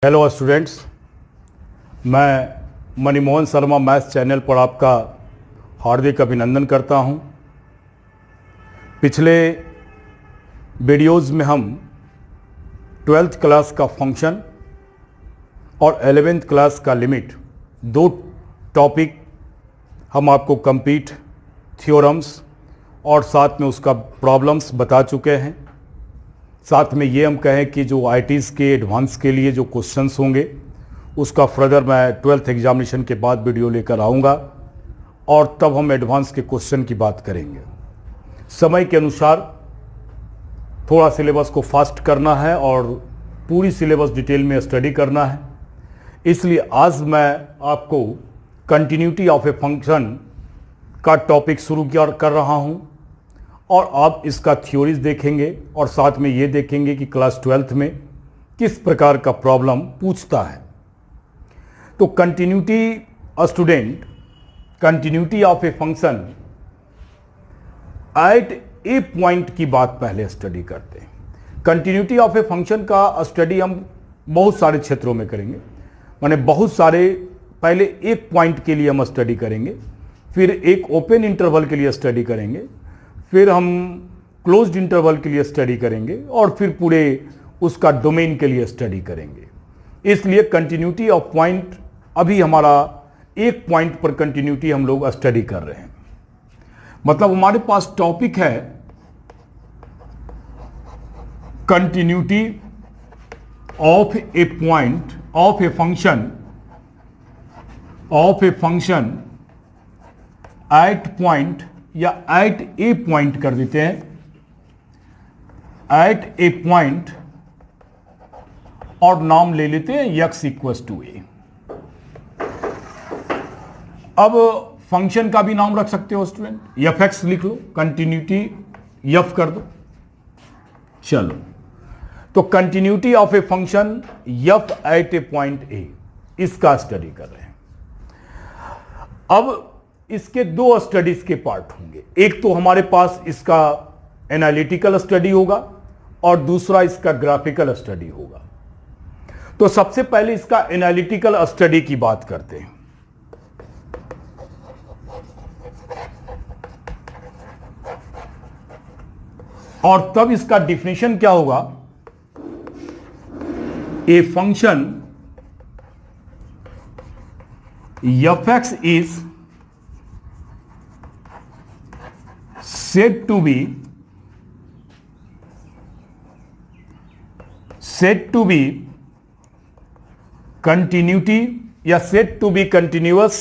Hello students, मैं Manimohan Sharma maths channel पर आपका हार्दिक अभिनंदन करता हूं। पिछले वीडियोज़ में हम 12th क्लास का फंक्शन और 11th क्लास का लिमिट दो टॉपिक हम आपको कंप्लीट थ्योरम्स और साथ में उसका प्रॉब्लम्स बता चुके हैं। साथ में ये हम कहें कि जो आईटीज़ के एडवांस के लिए जो क्वेश्चंस होंगे उसका फर्दर मैं 12th एग्जामिनेशन के बाद वीडियो लेकर आऊँगा और तब हम एडवांस के क्वेश्चन की बात करेंगे। समय के अनुसार थोड़ा सिलेबस को फास्ट करना है और पूरी सिलेबस डिटेल में स्टडी करना है, इसलिए आज मैं आपको कंटिन्यूटी ऑफ ए फंक्शन का टॉपिक शुरू कर रहा हूँ और आप इसका थ्योरीज देखेंगे और साथ में ये देखेंगे कि क्लास 12th में किस प्रकार का प्रॉब्लम पूछता है। तो continuity of a function at a point की बात पहले स्टडी करते हैं। कंटिन्यूटी ऑफ ए फंक्शन का स्टडी हम बहुत सारे क्षेत्रों में करेंगे, माने बहुत सारे, पहले एक पॉइंट के लिए हम स्टडी करेंगे, फिर एक ओपन इंटरवल के लिए स्टडी करेंगे, फिर हम क्लोज्ड इंटरवल के लिए स्टडी करेंगे और फिर पूरे उसका डोमेन के लिए स्टडी करेंगे। इसलिए कंटिन्यूटी ऑफ पॉइंट अभी हमारा एक पॉइंट पर कंटिन्यूटी हम लोग स्टडी कर रहे हैं। मतलब हमारे पास टॉपिक है continuity of A point of a function at point या एट ए पॉइंट कर देते हैं, एट ए पॉइंट, और नाम ले लेते हैं x इक्वल टू ए। अब फंक्शन का भी नाम रख सकते हो स्टूडेंट, f(x) लिख लो, कंटिन्यूटी f कर दो। चलो, तो continuity of a function f at a point a, इसका स्टडी कर रहे हैं। अब इसके दो स्टडीज के पार्ट होंगे, एक तो हमारे पास इसका एनालिटिकल स्टडी होगा और दूसरा इसका ग्राफिकल स्टडी होगा। तो सबसे पहले इसका एनालिटिकल स्टडी की बात करते हैं। और तब इसका डिफिनेशन क्या होगा, a function f(x) is said to be continuity या said to be continuous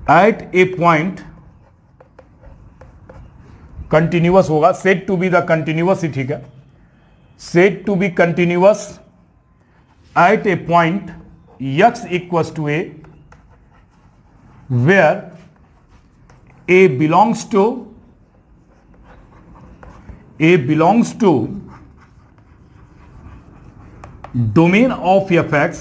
at a point, continuous होगा, said to be the continuous ही ठीक है, said to be continuous at a point x equals to a where A belongs to domain of f(x),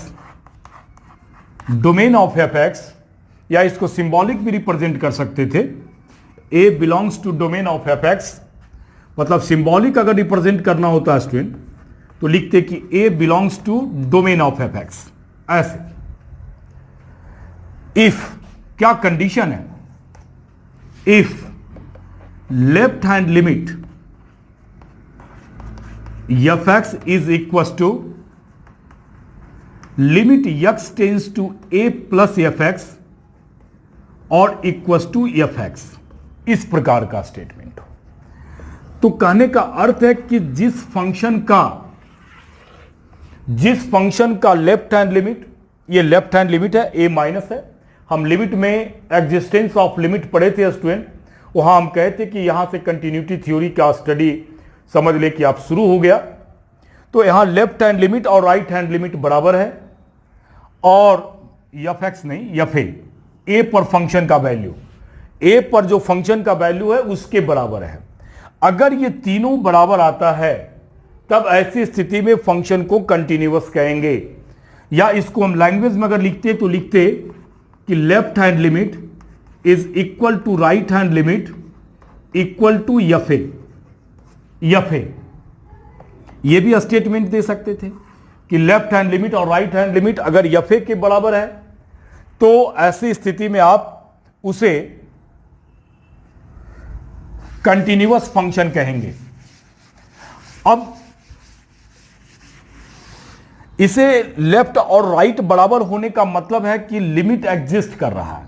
या इसको symbolic भी represent कर सकते थे। A belongs to domain of f(x), मतलब symbolic अगर रिप्रेजेंट करना होता है स्टूडेंट तो लिखते कि A belongs to domain of f(x), ऐसे। इफ क्या कंडीशन है, if left hand limit f(x) is equals to limit x tends to a plus f(x) और equals to f(x), इस प्रकार का स्टेटमेंट हो। तो कहने का अर्थ है कि जिस फंक्शन का लेफ्ट हैंड लिमिट, ये लेफ्ट हैंड लिमिट है, a माइनस है। हम लिमिट में एग्जिस्टेंस ऑफ लिमिट पढ़े थे स्टूडेंट, वहां हम कहते कि यहां से कंटिन्यूटी थ्योरी का स्टडी समझ ले कि आप शुरू हो गया। तो यहां लेफ्ट हैंड लिमिट और राइट हैंड लिमिट बराबर है और f(x) नहीं, a पर फंक्शन का वैल्यू, a पर जो फंक्शन का वैल्यू है उसके बराबर है। अगर ये तीनों बराबर आता है तब ऐसी स्थिति में फंक्शन को कंटिन्यूअस कहेंगे, या इसको हम लैंग्वेज में अगर लिखते तो लिखते कि left hand limit is equal to right hand limit equal to F a. ये भी स्टेटमेंट दे सकते थे कि लेफ्ट हैंड लिमिट और राइट हैंड लिमिट अगर एफ ए के बराबर है तो ऐसी स्थिति में आप उसे कंटिन्यूअस फंक्शन कहेंगे। अब इसे लेफ्ट और राइट बराबर होने का मतलब है कि लिमिट एग्जिस्ट कर रहा है।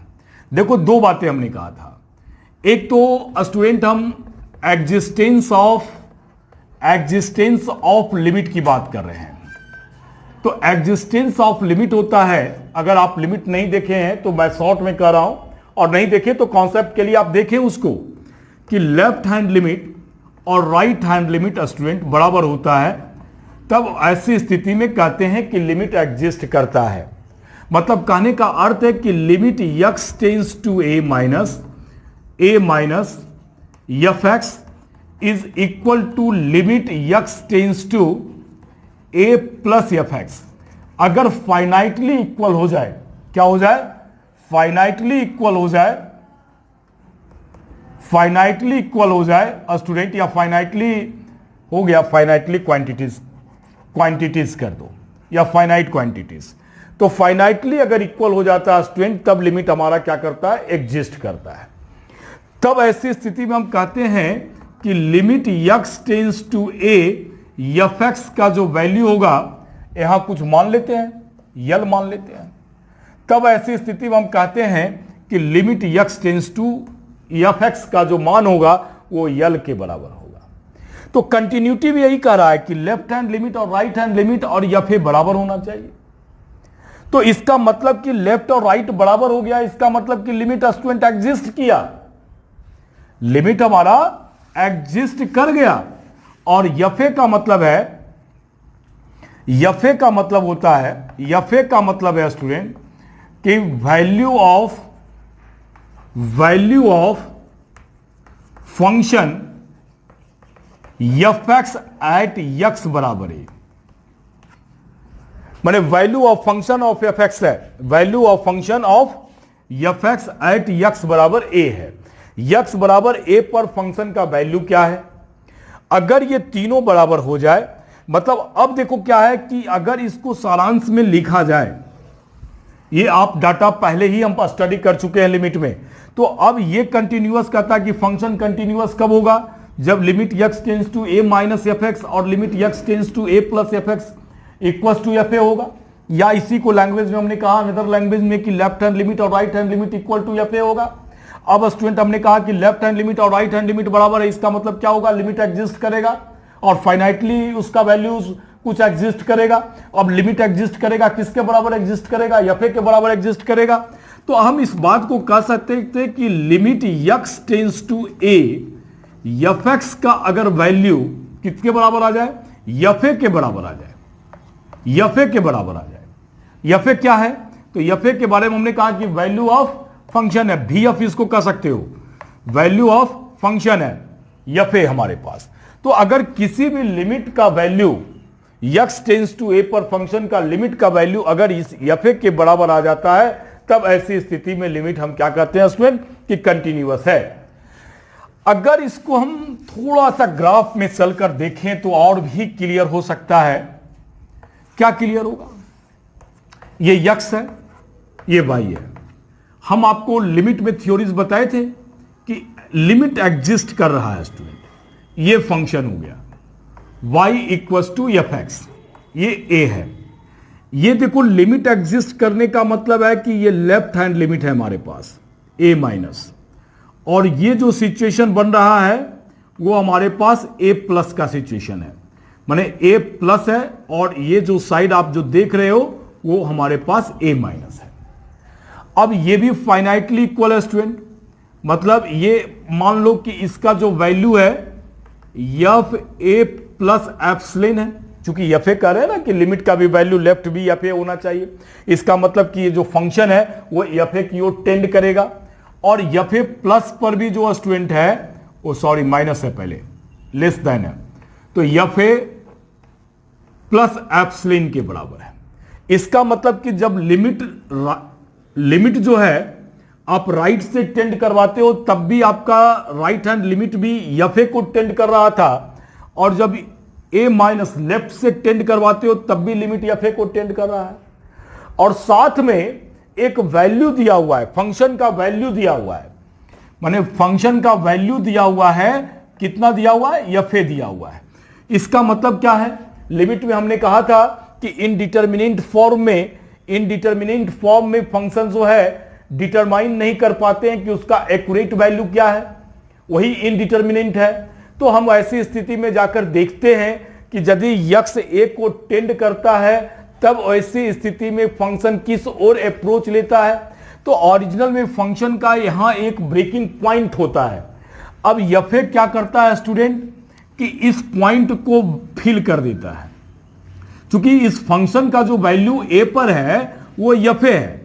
देखो दो बातें हमने कहा था, एक तो स्टूडेंट हम एग्जिस्टेंस ऑफ लिमिट की बात कर रहे हैं। तो एग्जिस्टेंस ऑफ लिमिट होता है, अगर आप लिमिट नहीं देखे हैं तो मैं शॉर्ट में कह रहा हूं, और नहीं देखे तो कॉन्सेप्ट के लिए आप देखें उसको, कि लेफ्ट हैंड लिमिट और राइट हैंड लिमिट स्टूडेंट बराबर होता है, तब ऐसी स्थिति में कहते हैं कि लिमिट एग्जिस्ट करता है। मतलब कहने का अर्थ है कि limit x tends to A minus F x is equal to limit x tends to A plus F x. अगर फाइनाइटली इक्वल हो जाए, क्या हो जाए? फाइनाइटली इक्वल हो जाए, फाइनाइटली इक्वल हो जाए स्टूडेंट, या फाइनाइटली हो गया, फाइनाइटली क्वांटिटीज कर दो या फाइनाइट क्वांटिटीज। तो फाइनाइटली अगर इक्वल हो जाता है स्टूडेंट, तब लिमिट हमारा क्या करता है? एग्जिस्ट करता है। तब ऐसी स्थिति में हम कहते हैं कि limit x tends to a f x का जो वैल्यू होगा, यहां कुछ मान लेते हैं, यल मान लेते हैं, तब ऐसी स्थिति में हम कहते हैं कि limit x tends to f x का जो मान होगा वो यल के बराबर होगा। तो कंटिन्यूटी भी यही कह रहा है कि लेफ्ट हैंड लिमिट और राइट हैंड लिमिट और एफ ए बराबर होना चाहिए। तो इसका मतलब कि लेफ्ट और राइट बराबर हो गया, इसका मतलब कि लिमिट स्टूडेंट एग्जिस्ट किया, लिमिट हमारा एग्जिस्ट कर गया। और एफ ए का मतलब है, एफ ए का मतलब होता है, एफ ए का मतलब है स्टूडेंट कि value of function F x at X बराबर है। माने value of function of F x है, value of function of F x at X बराबर ए है। एक्स बराबर ए पर फंक्शन का वैल्यू क्या है? अगर ये तीनों बराबर हो जाए, मतलब अब देखो क्या है कि अगर इसको सारांश में लिखा जाए, ये आप डाटा पहले ही हम स्टडी कर चुके हैं लिमिट में, तो अब ये कंटिन्यूअस कहता है कि फंक्शन कंटिन्यूअस कब होगा? जब limit x tends to A minus F X और limit x tends to A plus F X equals to F A होगा। या इसी को लैंग्वेज में हमने कहा, अनदर लैंग्वेज में, कि लेफ्ट हैंड लिमिट और right hand limit equal to F A होगा। अब स्टूडेंट हमने कहा कि लेफ्ट हैंड लिमिट और राइट हैंड लिमिट बराबर है, इसका मतलब क्या होगा? लिमिट एग्जिस्ट करेगा और फाइनाइटली उसका वैल्यू कुछ एग्जिस्ट करेगा। अब लिमिट एग्जिस्ट करेगा, किसके बराबर एग्जिस्ट करेगा? एफ ए के बराबर एग्जिस्ट करेगा। तो हम इस बात को कह सकते थे कि limit x tends to a f x का अगर वैल्यू किसके बराबर आ जाए? एफ ए के बराबर आ जाए, एफ ए के बराबर आ जाए। एफ ए क्या है? तो एफ ए के बारे में हमने कहा कि वैल्यू ऑफ फंक्शन है, भी एफ इसको कह सकते हो, वैल्यू ऑफ फंक्शन है एफ ए हमारे पास। तो अगर किसी भी लिमिट का वैल्यू एक्स टेंस टू ए पर फंक्शन का लिमिट का वैल्यू अगर इस एफ ए के बराबर आ जाता है, तब ऐसी स्थिति में लिमिट हम क्या कहते हैं स्टूडेंट? कि कंटिन्यूअस है। अगर इसको हम थोड़ा सा ग्राफ में चलकर देखें तो और भी क्लियर हो सकता है। क्या क्लियर होगा? ये एक्स है, ये वाई है। हम आपको लिमिट में थ्योरीज बताए थे कि लिमिट एग्जिस्ट कर रहा है स्टूडेंट, ये फंक्शन हो गया y equals to f x, ये a है। ये देखो लिमिट एग्जिस्ट करने का मतलब है कि ये लेफ्ट हैंड लिमिट है हमारे पास a माइनस, और ये जो सिचुएशन बन रहा है वो हमारे पास a प्लस का सिचुएशन है, माने a प्लस है और ये जो साइड आप जो देख रहे हो वो हमारे पास a माइनस है। अब ये भी फाइनाइटली इक्वल है स्टूडेंट, मतलब ये मान लो कि इसका जो वैल्यू है एफ ए प्लस एप्सिलॉन है, क्योंकि एफ ए कह रहे हैं ना कि लिमिट का भी वैल्यू लेफ्ट भी एफ ए होना चाहिए। इसका मतलब कि ये जो फंक्शन है वो एफ ए की ओर टेंड करेगा, और एफ ए प्लस पर भी जो स्टूडेंट है वो, सॉरी माइनस है पहले, लेस देन है, तो एफ ए प्लस एप्सिलॉन के बराबर है। इसका मतलब कि जब लिमिट जो है आप राइट से टेंड करवाते हो, तब भी आपका राइट हैंड लिमिट भी एफ ए को टेंड कर रहा था, और जब ए माइनस लेफ्ट से टेंड करवाते हो तब भी लिमिट एफ ए को टेंड कर रहा है, और साथ में एक वैल्यू दिया हुआ है, फंक्शन का वैल्यू दिया हुआ है, माने फंक्शन का वैल्यू दिया हुआ है, कितना दिया हुआ है, एफ ए दिया हुआ है। इसका मतलब क्या है, लिमिट में हमने कहा था कि इनडिटरमिनेंट फॉर्म में फंक्शन जो है डिटरमाइन नहीं कर पाते हैं कि उसका एक्यूरेट वैल्यू क्या है, वही इनडिटरमिनेंट है। तो हम ऐसी स्थिति में जाकर देखते हैं कि यदि यक्स ए को टेंड करता है तब ऐसी स्थिति में फंक्शन किस ओर अप्रोच लेता है। तो ओरिजिनल में फंक्शन का यहां एक ब्रेकिंग पॉइंट होता है। अब एफ ए क्या करता है स्टूडेंट कि इस पॉइंट को फिल कर देता है, क्योंकि इस फंक्शन का जो वैल्यू ए पर है वो एफ ए है,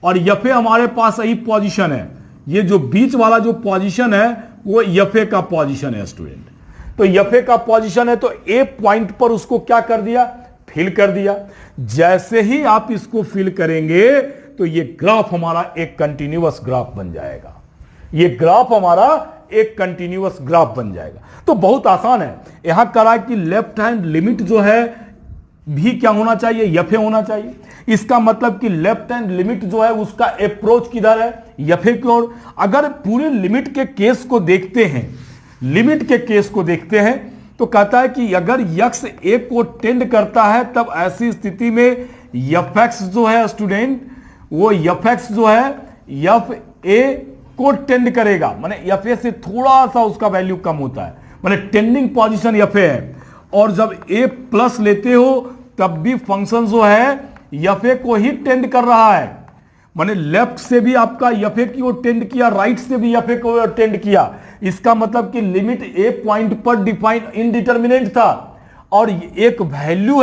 और एफ ए हमारे पास सही पोजीशन है, ये जो बीच वाला जो पोजीशन है वो एफ ए का पोजीशन है स्टूडेंट। तो एफ ए का पोजीशन है तो ए पॉइंट पर उसको क्या कर दिया, फिल कर दिया। जैसे ही आप इसको फिल करेंगे तो ये ग्राफ हमारा एक कंटिन्यूअस ग्राफ बन जाएगा, ये ग्राफ हमारा एक कंटिन्यूअस ग्राफ बन जाएगा। तो बहुत आसान है, यहां करा है कि लेफ्ट हैंड लिमिट जो है भी क्या होना चाहिए, एफ ए होना चाहिए। इसका मतलब कि लेफ्ट हैंड लिमिट जो है उसका अप्रोच किधर है, एफ ए की ओर। अगर पूरे लिमिट के केस को देखते हैं, लिमिट के केस को देखते हैं तो कहता है कि अगर यक्स ए को टेंड करता है तब ऐसी स्थिति में एफ एक्स जो है स्टूडेंट, वो एफ एक्स जो है एफ ए को टेंड करेगा, माने एफ ए से थोड़ा सा उसका वैल्यू कम होता है, माने टेंडिंग पोजीशन एफ ए है। और जब ए प्लस लेते हो तब भी फंक्शन जो है एफ ए को ही टेंड कर रहा है, माने लेफ्ट से भी आपका एफ ए की ओर टेंड किया, राइट से भी एफ ए की ओर टेंड किया। इसका मतलब कि लिमिट ए पॉइंट पर डिफाइन इनडिटरमिनेंट था, और एक वैल्यू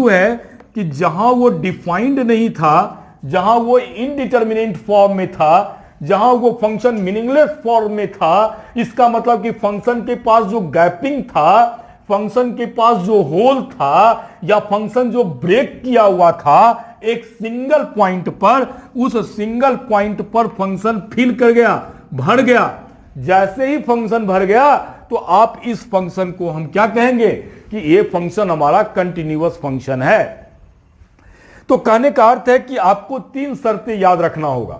है कि जहां वो डिफाइंड नहीं था, जहां वो इनडिटरमिनेंट फॉर्म में था, जहां वो फंक्शन मीनिंगलेस फॉर्म में था। इसका मतलब कि फंक्शन के पास जो गैपिंग था, फंक्शन के पास जो होल था, या फंक्शन जो ब्रेक किया हुआ था एक सिंगल पॉइंट पर, उस सिंगल पॉइंट पर फंक्शन फिल कर गया, भर गया। जैसे ही फंक्शन भर गया तो आप इस फंक्शन को हम क्या कहेंगे कि ये फंक्शन हमारा कंटिन्यूअस फंक्शन है। तो कहने का अर्थ है कि आपको 3 शर्तें याद रखना होगा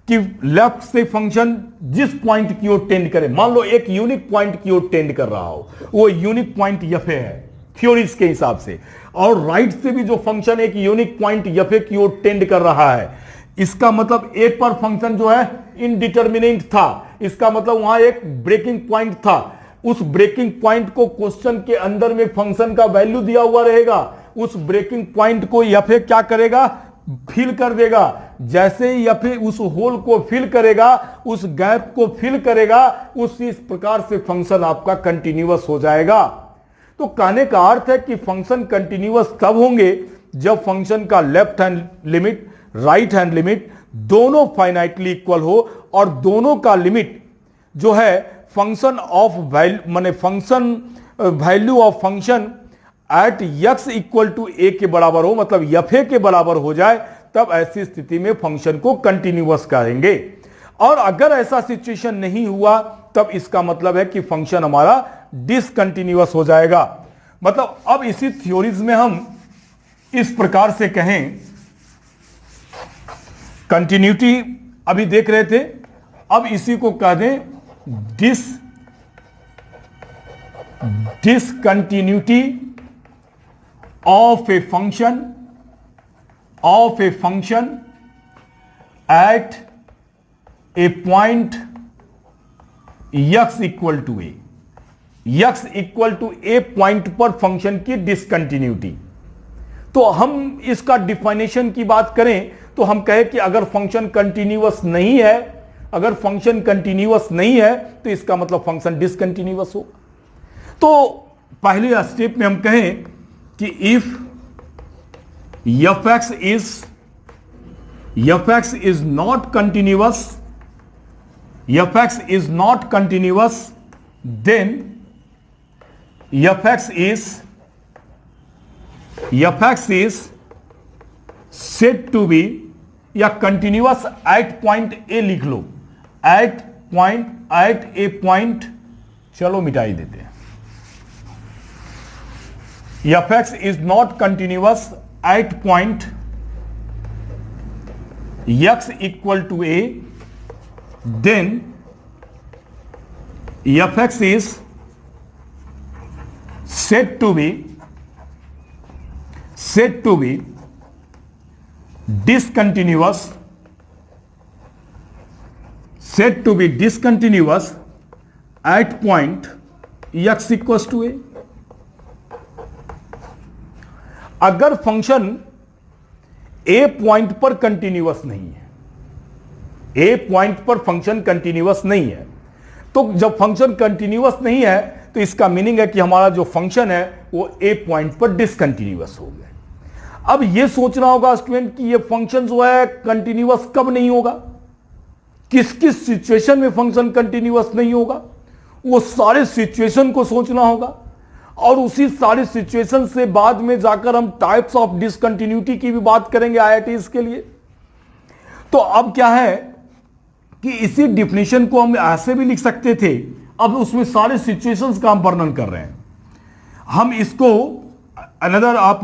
कि लेफ्ट से फंक्शन जिस पॉइंट की ओर टेंड करे, मान लो एक यूनिक पॉइंट की ओर टेंड कर रहा हो, वो यूनिक पॉइंट एफ ए है थ्योरीज के हिसाब से, और राइट से भी जो फंक्शन एक यूनिक पॉइंट एफ ए की ओर टेंड कर रहा है, इसका मतलब ए पर फंक्शन जो है इनडिटरमिनेंट था, इसका मतलब वहां एक ब्रेकिंग पॉइंट था। उस ब्रेकिंग पॉइंट को क्वेश्चन के अंदर में फंक्शन का वैल्यू दिया हुआ रहेगा, उस ब्रेकिंग पॉइंट को एफ ए क्या करेगा, फिल कर देगा। जैसे ही एफ ए उस होल को फिल करेगा, उस गैप को फिल करेगा, उसी प्रकार से फंक्शन आपका कंटिन्यूअस हो जाएगा। तो कहने का अर्थ है कि फंक्शन कंटिन्यूअस तब होंगे जब फंक्शन का left hand limit, right hand limit दोनों फाइनाइटली इक्वल हो, और दोनों का लिमिट जो है फंक्शन ऑफ वैल्यू, माने function value of function at X equal to A के बराबर हो, मतलब एफ ए के बराबर हो जाए, तब ऐसी स्थिति में फंक्शन को कंटिन्यूअस कहेंगे। और अगर ऐसा सिचुएशन नहीं हुआ तब इसका मतलब है कि फंक्शन हमारा डिसकंटिन्यूअस हो जाएगा। मतलब अब इसी थ्योरीज में हम इस प्रकार से कहें, कंटिन्यूटी अभी देख रहे थे, अब इसी को कह दें discontinuity of a function at a point x equal to a, x equal to a point पर फंक्शन की डिसकंटिन्यूटी। तो हम इसका डिफाइनेशन की बात करें तो हम कहें कि अगर फंक्शन कंटिन्यूअस नहीं है, अगर फंक्शन कंटिन्यूअस नहीं है तो इसका मतलब फंक्शन डिसकंटिन्यूअस हो। तो पहले स्टेप में हम कहें कि if f x is not continuous, then f x is said to be, या कंटिन्यूअस एट पॉइंट ए लिख लो, एट ए पॉइंट, चलो मिटाई देते हैं, fx is not continuous at point x equal to a, then fx is said to be discontinuous at point x equals to a। अगर function ए point पर continuous नहीं है, ए पॉइंट पर फंक्शन कंटिन्यूअस नहीं है, तो जब फंक्शन कंटिन्यूअस नहीं है तो इसका मीनिंग है कि हमारा जो फंक्शन है वो ए पॉइंट पर डिसकंटिन्यूअस हो गया। अब ये सोचना होगा स्टूडेंट कि ये फंक्शन जो है कंटिन्यूअस कब नहीं होगा, किस किस सिचुएशन में फंक्शन कंटिन्यूअस नहीं होगा, वो सारे सिचुएशन को सोचना होगा और उसी सारी सिचुएशन से बाद में जाकर हम टाइप्स ऑफ डिसकंटिन्यूटी की भी बात करेंगे आईआईटीज के लिए। तो अब क्या है कि इसी डिफिनेशन को हम ऐसे भी लिख सकते थे, अब उसमें सारे सिचुएशंस का हम वर्णन कर रहे हैं। हम इसको अनदर आप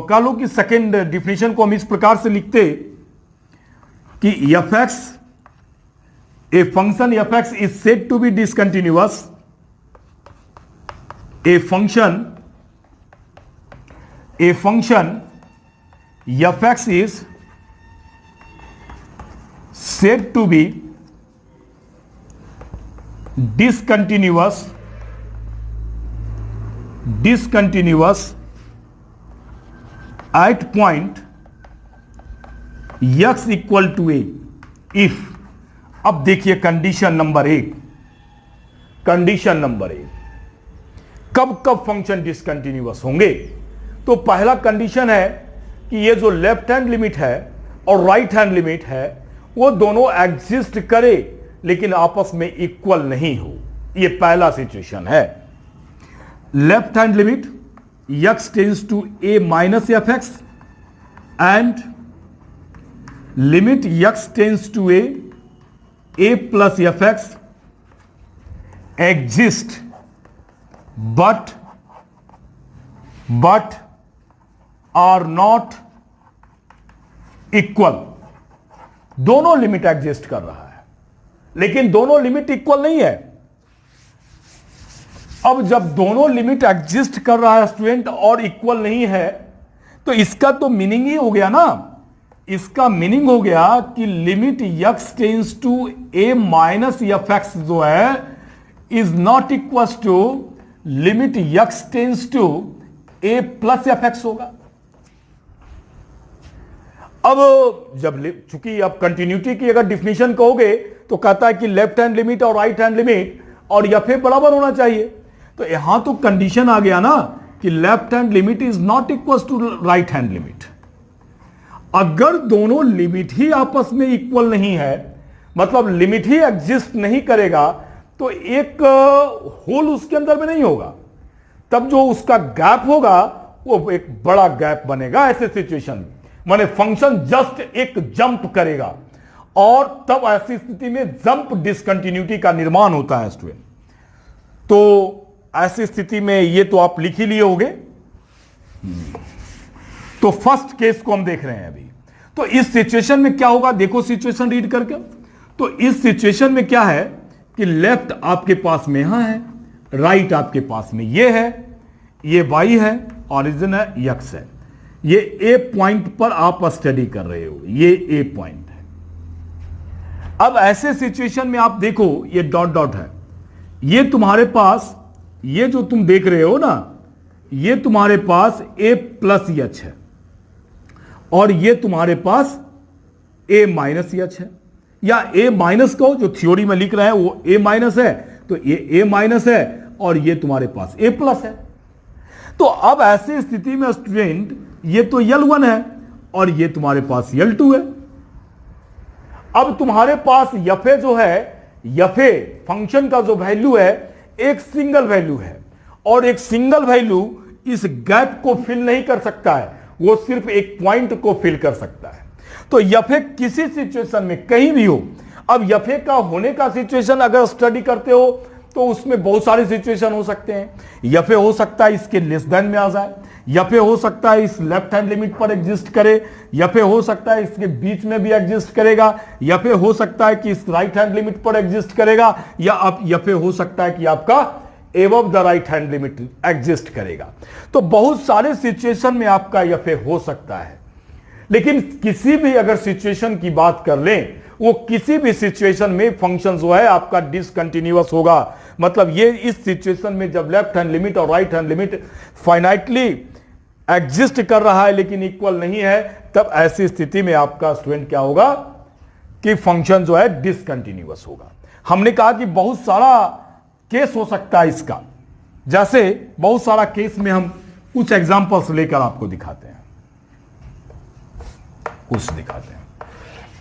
कह लो कि सेकेंड डिफिनेशन को हम इस प्रकार से लिखते कि fx, a function fx is said to be discontinuous, a function fx is said to be discontinuous at point x equal to a if। अब देखिए कंडीशन नंबर एक, कब कब फंक्शन डिसकंटिन्यूअस होंगे। तो पहला कंडीशन है कि ये जो लेफ्ट हैंड लिमिट है और राइट हैंड लिमिट है वो दोनों एग्जिस्ट करे लेकिन आपस में इक्वल नहीं हो, ये पहला सिचुएशन है। Left hand limit x tends to a minus fx and limit x tends to a plus fx exist but are not equal। दोनों लिमिट एग्जिस्ट कर रहा है लेकिन दोनों लिमिट इक्वल नहीं है। अब जब दोनों लिमिट एग्जिस्ट कर रहा है स्टूडेंट और इक्वल नहीं है तो इसका तो मीनिंग ही हो गया ना, इसका मीनिंग हो गया कि limit x tends to a minus fx जो है is not equal to limit x tends to a plus fx होगा। अब जब चूंकि अब कंटिन्यूटी की अगर डिफिनेशन कहोगे तो कहता है कि लेफ्ट हैंड लिमिट और राइट हैंड लिमिट और f बराबर होना चाहिए। तो यहां तो कंडीशन आ गया ना कि left hand limit is not equal to right hand limit. अगर दोनों लिमिट ही आपस में इक्वल नहीं है, मतलब लिमिट ही एग्जिस्ट नहीं करेगा, तो एक होल उसके अंदर में नहीं होगा, तब जो उसका गैप होगा वो एक बड़ा गैप बनेगा। ऐसे सिचुएशन में माने फंक्शन जस्ट एक जंप करेगा और तब ऐसी स्थिति में जंप डिसकंटिन्यूटी का निर्माण होता है स्टूडेंट। तो ऐसी स्थिति में ये तो आप लिख ही लिए होंगे। तो फर्स्ट केस को हम देख रहे हैं अभी। तो इस सिचुएशन में क्या होगा, देखो सिचुएशन रीड करके। तो इस सिचुएशन में क्या है कि लेफ्ट आपके पास में यहां है, राइट आपके पास में ये है, ये y है, ऑरिजिन है, x है। ये ए पॉइंट पर आप स्टडी कर रहे हो, ये ए पॉइंट है। अब ऐसे सिचुएशन में आप देखो ये डॉट डॉट है, ये तुम्हारे पास, ये जो तुम देख रहे हो ना, ये तुम्हारे पास a प्लस एच है और ये तुम्हारे पास a माइनस एच है, या a माइनस को जो थ्योरी में लिख रहा है वो a माइनस है, तो ये a माइनस है और ये तुम्हारे पास a प्लस है। तो अब ऐसी स्थिति में स्टूडेंट ये तो L1 है और ये तुम्हारे पास L2 है। अब तुम्हारे पास यफे जो है, यफे फंक्शन का जो वैल्यू है एक सिंगल वैल्यू है और एक सिंगल वैल्यू इस गैप को फिल नहीं कर सकता है, वो सिर्फ एक पॉइंट को फिल कर सकता है। तो यफे किसी सिचुएशन में कहीं भी हो, अब यफे का होने का सिचुएशन अगर स्टडी करते हो तो उसमें बहुत सारे सिचुएशन हो सकते हैं। या फिर हो सकता है इसके लेस देन में आ जाए, या फिर हो सकता है इस लेफ्ट हैंड लिमिट पर एग्जिस्ट करे, या फिर हो सकता है इसके बीच में भी एग्जिस्ट करेगा, या फिर हो सकता है कि इस राइट हैंड लिमिट पर एग्जिस्ट करेगा, या फिर हो सकता है कि आपका above the right hand limit exist करेगा। तो बहुत सारे सिचुएशन में आपका या फिर हो सकता है। लेकिन किसी भी अगर सिचुएशन की बात कर लें, वो किसी भी सिचुएशन में फंक्शन जो है आपका डिसकंटिन्यूअस होगा। मतलब ये इस सिचुएशन में जब लेफ्ट हैंड लिमिट और right hand limit finitely exist कर रहा है लेकिन इक्वल नहीं है, तब ऐसी स्थिति में आपका स्टूडेंट क्या होगा कि फंक्शन जो है डिसकंटिन्यूअस होगा। हमने कहा कि बहुत सारा केस हो सकता है इसका। जैसे बहुत सारा केस में हम कुछ एग्जांपल्स लेकर आपको दिखाते हैं,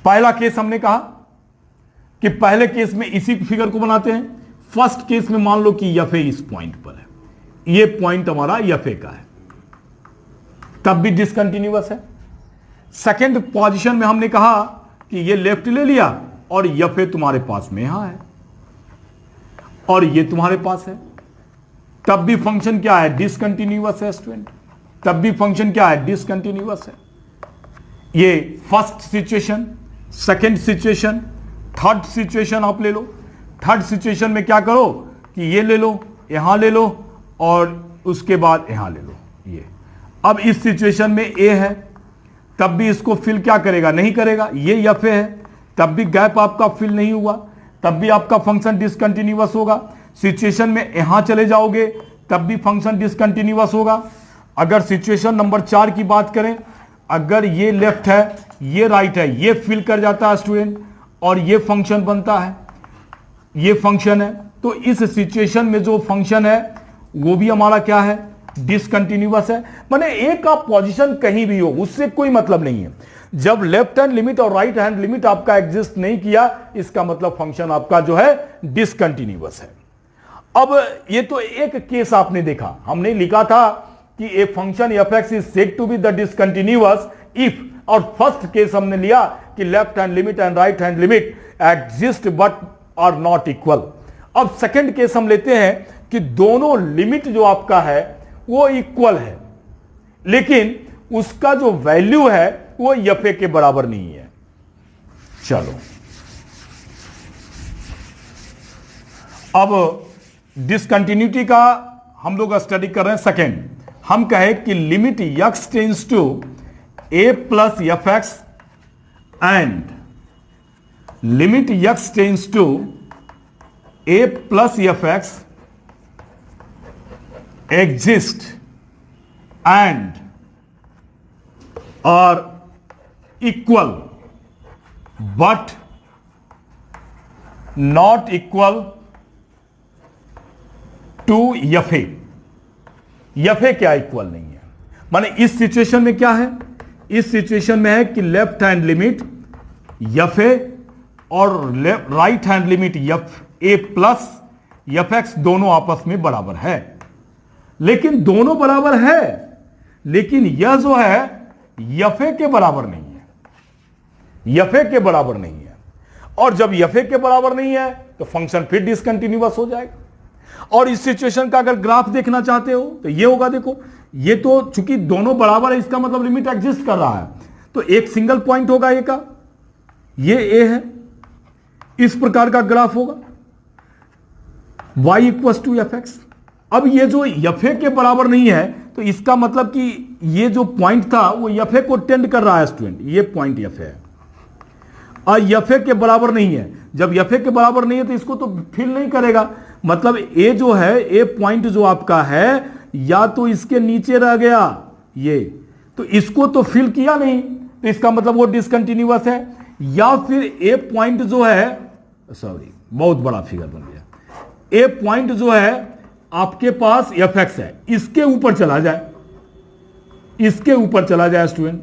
पहला केस हमने कहा कि पहले केस में इसी फिगर को बनाते हैं। फर्स्ट केस में मान लो कि यफे इस पॉइंट पर है, ये पॉइंट हमारा यफे का है, तब भी डिसकंटिन्यूअस है। सेकंड पोजीशन में हमने कहा कि ये लेफ्ट ले लिया और यफे तुम्हारे पास में यहां है और ये तुम्हारे पास है, तब भी फंक्शन क्या है? डिसकंटिन्यूअस है स्टूडेंट, तब भी फंक्शन क्या है? डिसकंटिन्यूअस है। ये first situation, second situation, third situation आप ले लो। थर्ड सिचुएशन में क्या करो कि ये ले लो, यहां ले लो और उसके बाद यहां ले लो ये। अब इस सिचुएशन में ए है, तब भी इसको फिल क्या करेगा? नहीं करेगा। ये यफे है, तब भी गैप आपका फिल नहीं हुआ, तब भी आपका फंक्शन डिसकंटिन्यूअस होगा। सिचुएशन में यहां चले जाओगे तब भी फंक्शन डिसकंटिन्यूअस होगा। अगर सिचुएशन नंबर 4 की बात करें, अगर ये लेफ्ट है, ये राइट है, ये फिल कर जाता है स्टूडेंट और ये फंक्शन बनता है, ये फंक्शन है, तो इस सिचुएशन में जो फंक्शन है वो भी हमारा क्या है? डिसकंटिन्यूअस है। माने एक का पोजीशन कहीं भी हो उससे कोई मतलब नहीं है। जब लेफ्ट हैंड लिमिट और राइट हैंड लिमिट आपका एग्जिस्ट नहीं किया, इसका मतलब फंक्शन आपका जो है डिसकंटिन्यूअस है। अब ये तो एक केस आपने देखा, हमने लिखा था कि a function F x is said to be the discontinuous if, और फर्स्ट केस हमने लिया कि left hand limit and right hand limit exist but are not equal. अब सेकंड केस हम लेते हैं कि दोनों लिमिट जो आपका है वो इक्वल है, लेकिन उसका जो वैल्यू है वो यफे के बराबर नहीं है। चलो अब डिसकंटिन्यूटी का हम लोग स्टडी कर रहे हैं। सेकेंड हम कहे कि limit x tends to A plus F x and limit x tends to A plus F x exist and are equal but not equal to यफे। यफे क्या इक्वल नहीं है? माने इस सिचुएशन में क्या है? इस सिचुएशन में है कि लेफ्ट हैंड लिमिट यफे और राइट हैंड लिमिट यफ ए प्लस एफ एक्स दोनों आपस में बराबर है। लेकिन दोनों बराबर है, लेकिन यह जो है यफे के बराबर नहीं है, यफे के बराबर नहीं है। और जब यफे के बराबर नहीं है तो फंक्शन फिर डिसकंटिन्यूअस हो जाएगा। और इस सिचुएशन का अगर ग्राफ देखना चाहते हो तो ये होगा, देखो ये तो चूंकि दोनों बराबर है, इसका मतलब लिमिट एग्जिस्ट कर रहा है, तो एक सिंगल पॉइंट होगा ए का, ये ए है, इस प्रकार का ग्राफ होगा y equals to f x. अब ये जो यफे के बराबर नहीं है तो इसका मतलब कि ये जो पॉइंट था वो यफे को टेंड कर रहा है स्टूडेंट, ये पॉइंट यफे है और यफे के बराबर नहीं है। जब यफे के बराबर नहीं है तो इसको तो फिल नहीं करेगा। मतलब ए जो है, ए पॉइंट जो आपका है, या तो इसके नीचे रह गया ये, तो इसको तो फिल किया नहीं, तो इसका मतलब वो डिसकंटिन्यूअस है। या फिर ए पॉइंट जो है, सॉरी बहुत बड़ा फिगर बन गया, ए पॉइंट जो है आपके पास एफ एक्स है, इसके ऊपर चला जाए, इसके ऊपर चला जाए स्टूडेंट,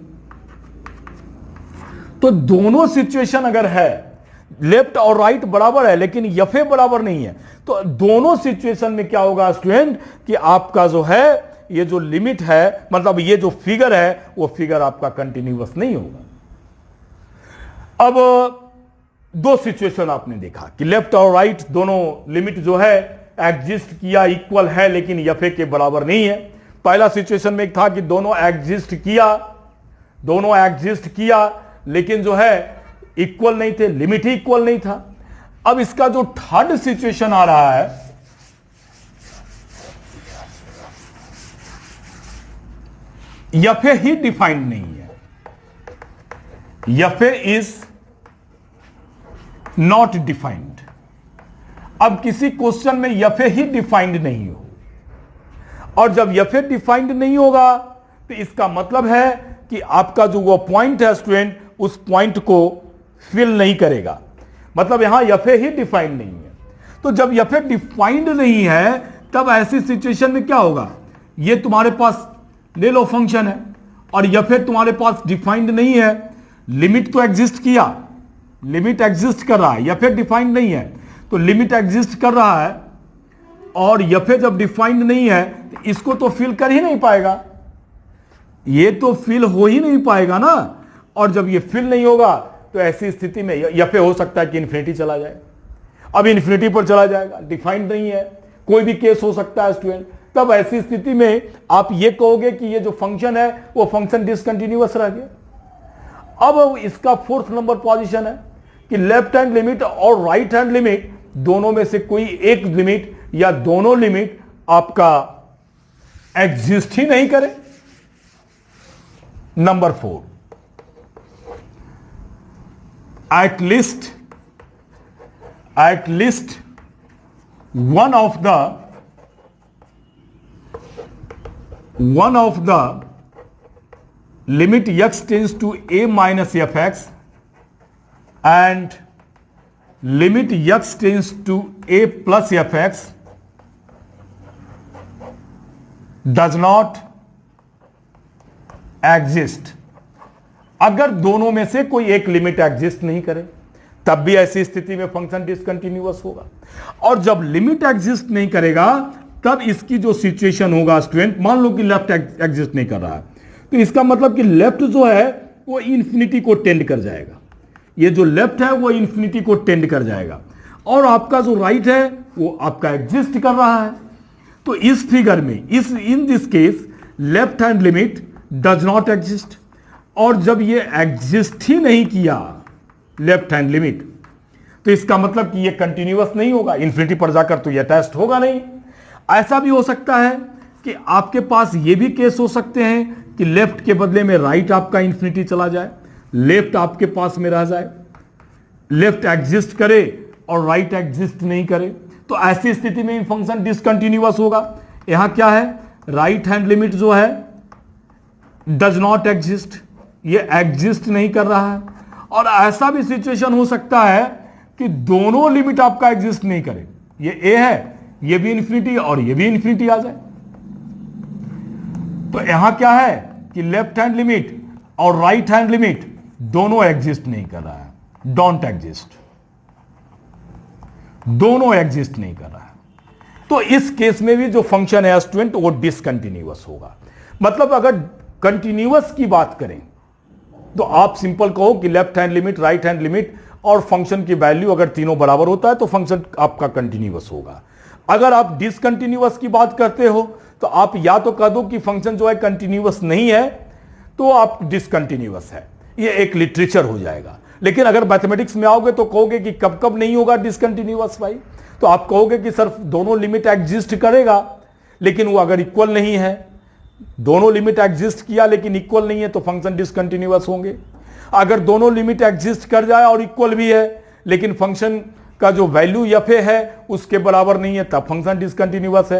तो दोनों सिचुएशन अगर है, लेफ्ट और राइट बराबर है लेकिन यफे बराबर नहीं है, तो दोनों सिचुएशन में क्या होगा स्टूडेंट कि आपका जो है ये जो लिमिट है, मतलब ये जो फिगर है वो फिगर आपका कंटिन्यूअस नहीं होगा। अब दो सिचुएशन आपने देखा कि लेफ्ट और राइट दोनों लिमिट जो है एग्जिस्ट किया, इक्वल है, लेकिन एफ ए के बराबर नहीं है। पहला सिचुएशन में एक था कि दोनों एग्जिस्ट किया लेकिन जो है इक्वल नहीं थे, लिमिट ही इक्वल नहीं था। अब इसका जो थर्ड सिचुएशन आ रहा है, एफ ए ही डिफाइंड नहीं है, F A is not defined. अब किसी क्वेश्चन में एफ ए ही डिफाइंड नहीं हो, और जब एफ ए डिफाइंड नहीं होगा तो इसका मतलब है कि आपका जो वो पॉइंट है स्टूडेंट, उस पॉइंट को फिल नहीं करेगा। मतलब यहां एफ ए ही डिफाइंड नहीं है। तो जब एफ ए डिफाइंड नहीं है तब ऐसी सिचुएशन में क्या होगा, ये तुम्हारे पास ले लो फंक्शन है और एफ ए तुम्हारे पास डिफाइंड नहीं है। लिमिट तो एग्जिस्ट किया, लिमिट एग्जिस्ट कर रहा है, एफ ए डिफाइंड नहीं है, तो लिमिट एग्जिस्ट कर रहा है और एफ ए जब डिफाइंड नहीं है तो इसको तो फिल कर ही नहीं पाएगा, ये तो फिल हो ही नहीं पाएगा ना। और जब ये फिल नहीं होगा तो ऐसी स्थिति में एफ ए हो सकता है कि इन्फिनिटी चला जाए। अब इन्फिनिटी पर चला जाएगा, डिफाइंड नहीं है, कोई भी केस हो सकता है स्टूडेंट। तब ऐसी स्थिति में आप ये कहोगे कि ये जो फंक्शन है वो फंक्शन डिसकंटिन्यूअस रह गया। अब इसका फोर्थ नंबर पोजीशन है कि लेफ्ट हैंड लिमिट और राइट हैंड लिमिट दोनों में से कोई एक लिमिट या दोनों लिमिट आपका एग्जिस्ट ही नहीं करे। Number 4, at least one of the limit x tends to a minus fx and limit x tends to a plus fx does not exist। अगर दोनों में से कोई एक लिमिट एग्जिस्ट नहीं करे तब भी ऐसी स्थिति में फंक्शन डिसकंटिन्यूअस होगा। और जब लिमिट एग्जिस्ट नहीं करेगा तब इसकी जो सिचुएशन होगा स्टूडेंट, मान लो कि लेफ्ट एग्जिस्ट नहीं कर रहा है, तो इसका मतलब कि लेफ्ट जो है वो इन्फिनिटी को टेंड कर जाएगा। ये जो लेफ्ट है वो इन्फिनिटी को टेंड कर जाएगा और आपका जो राइट है वो आपका एग्जिस्ट कर रहा है। तो इस फिगर में in this case left hand limit does not exist. और जब ये एग्जिस्ट ही नहीं किया लेफ्ट हैंड लिमिट, तो इसका मतलब कि ये कंटिन्यूअस नहीं होगा, इन्फिनिटी पर जाकर तो ये टेस्ट होगा नहीं। ऐसा भी हो सकता है कि आपके पास ये भी केस हो सकते हैं कि लेफ्ट के बदले में राइट आपका इन्फिनिटी चला जाए, लेफ्ट आपके पास में रह जाए, लेफ्ट एग्जिस्ट करे और राइट एग्जिस्ट नहीं करे, तो ऐसी स्थिति में फंक्शन डिसकंटिन्यूअस होगा। यहां क्या है, राइट हैंड लिमिट जो है डज नॉट एग्जिस्ट, ये एग्जिस्ट नहीं कर रहा है। और ऐसा भी सिचुएशन हो सकता है कि दोनों लिमिट आपका एग्जिस्ट नहीं करे, ये ए है, ये भी इन्फिनिटी और ये भी इन्फिनिटी आ जाए। तो यहां क्या है कि लेफ्ट हैंड लिमिट और राइट हैंड लिमिट दोनों एग्जिस्ट नहीं कर रहा है, डोंट एग्जिस्ट, दोनों एग्जिस्ट नहीं कर रहा है। तो इस केस में भी जो फंक्शन है स्टूडेंट वो डिसकंटिन्यूअस होगा। मतलब अगर कंटिन्यूअस की बात करें तो आप सिंपल कहो कि left hand limit, right hand limit और फंक्शन की वैल्यू अगर तीनों बराबर होता है तो फंक्शन आपका कंटिन्यूअस होगा। अगर आप डिसकंटिन्यूअस की बात करते हो तो आप या तो कह दो कि फंक्शन जो है कंटिन्यूअस नहीं है तो आप डिसकंटिन्यूअस है, ये एक लिटरेचर हो जाएगा। लेकिन अगर मैथमेटिक्स में आओगे तो कहोगे कि कब कब नहीं होगा डिसकंटिन्यूअस भाई, तो आप कहोगे कि सिर्फ दोनों लिमिट एग्जिस्ट करेगा लेकिन वो अगर इक्वल नहीं है, दोनों लिमिट एग्जिस्ट किया लेकिन इक्वल नहीं है तो फंक्शन डिसकंटिन्यूअस होंगे। अगर दोनों लिमिट एग्जिस्ट कर जाए और इक्वल भी है लेकिन फंक्शन का जो वैल्यू एफ ए है उसके बराबर नहीं है तब फंक्शन डिसकंटिन्यूअस है।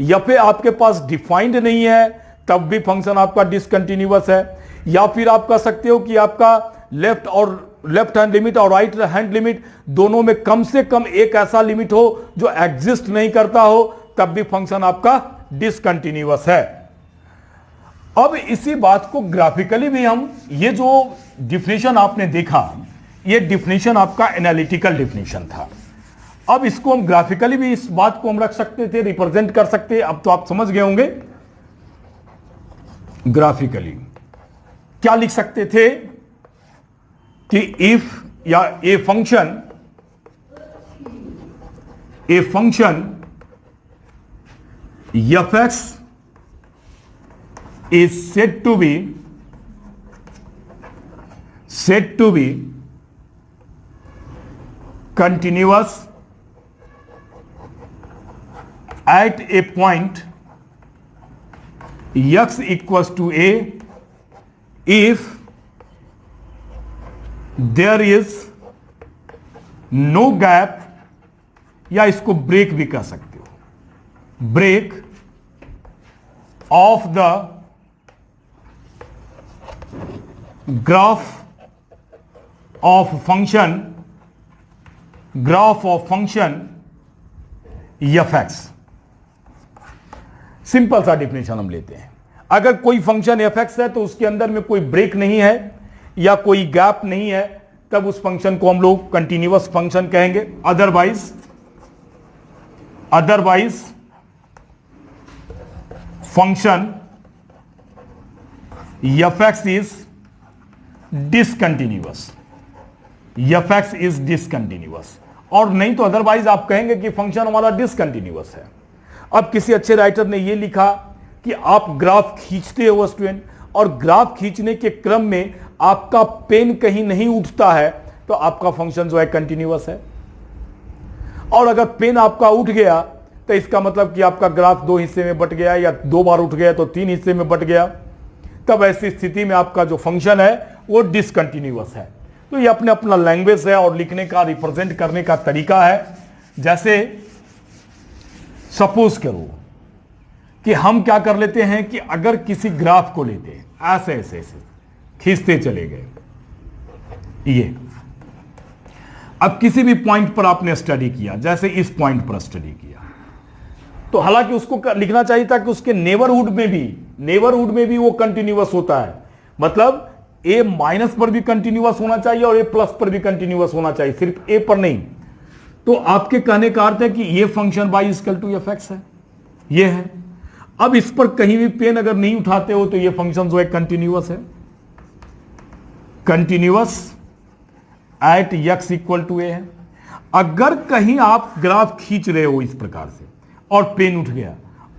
एफ ए आपके पास डिफाइंड नहीं है तब भी फंक्शन आपका डिसकंटिन्यूअस है। या फिर आप कह सकते हो कि आपका लेफ्ट हैंड लिमिट और राइट हैंड लिमिट दोनों में कम से कम एक ऐसा लिमिट हो जो एग्जिस्ट नहीं करता हो, तब भी फंक्शन आपका डिसकंटिन्यूअस है। अब इसी बात को ग्राफिकली भी हम, ये जो डिफिनेशन आपने देखा ये डिफिनेशन आपका एनालिटिकल डिफिनेशन था। अब इसको हम ग्राफिकली भी इस बात को हम रख सकते थे, रिप्रेजेंट कर सकते। अब तो आप समझ गए होंगे ग्राफिकली क्या लिख सकते थे कि इफ या ए function F x is said to be continuous at a point x equals to a if there is no gap, या इसको ब्रेक भी कह सकते हो, break of the graph of function f x. Simple सा definition हम लेते हैं। अगर कोई फंक्शन एफ एक्स है तो उसके अंदर में कोई ब्रेक नहीं है या कोई गैप नहीं है, तब उस फंक्शन को हम लोग कंटिन्यूअस फंक्शन कहेंगे। Otherwise function F x is discontinuous, F x is discontinuous, और नहीं तो अदरवाइज आप कहेंगे कि फंक्शन हमारा डिसकंटिन्यूअस है। अब किसी अच्छे राइटर ने यह लिखा कि आप ग्राफ खींचते हो स्टूडेंट, और ग्राफ खींचने के क्रम में आपका पेन कहीं नहीं उठता है, तो आपका फंक्शन जो है कंटिन्यूअस है। और अगर पेन आपका उठ गया तो इसका मतलब कि आपका ग्राफ दो हिस्से में बट गया, या दो बार उठ गया तो तीन हिस्से में बट गया, तब ऐसी स्थिति में आपका जो फंक्शन है वो डिसकंटिन्यूअस है। तो ये अपने अपना लैंग्वेज है और लिखने का, रिप्रेजेंट करने का तरीका है। जैसे सपोज करो कि हम क्या कर लेते हैं कि अगर किसी ग्राफ को लेते हैं, ऐसे ऐसे ऐसे खींचते चले गए, ये अब किसी भी पॉइंट पर आपने स्टडी किया, जैसे इस पॉइंट पर स्टडी किया, तो हालांकि उसको लिखना चाहिए था कि उसके नेबरहुड में भी वो कंटिन्यूअस होता है। मतलब ए माइनस पर भी कंटिन्यूअस होना चाहिए और ए प्लस पर भी कंटिन्यूअस होना चाहिए, सिर्फ ए पर नहीं। तो आपके कहने का अर्थ है कि ये function y equal to f x है, ये है। अब इस पर कहीं भी पेन अगर नहीं उठाते हो तो ये फंक्शन जो है कंटिन्यूअस है, continuous at x equal to A है। अगर कहीं आप ग्राफ खींच रहे हो इस प्रकार से और पेन उठ गया,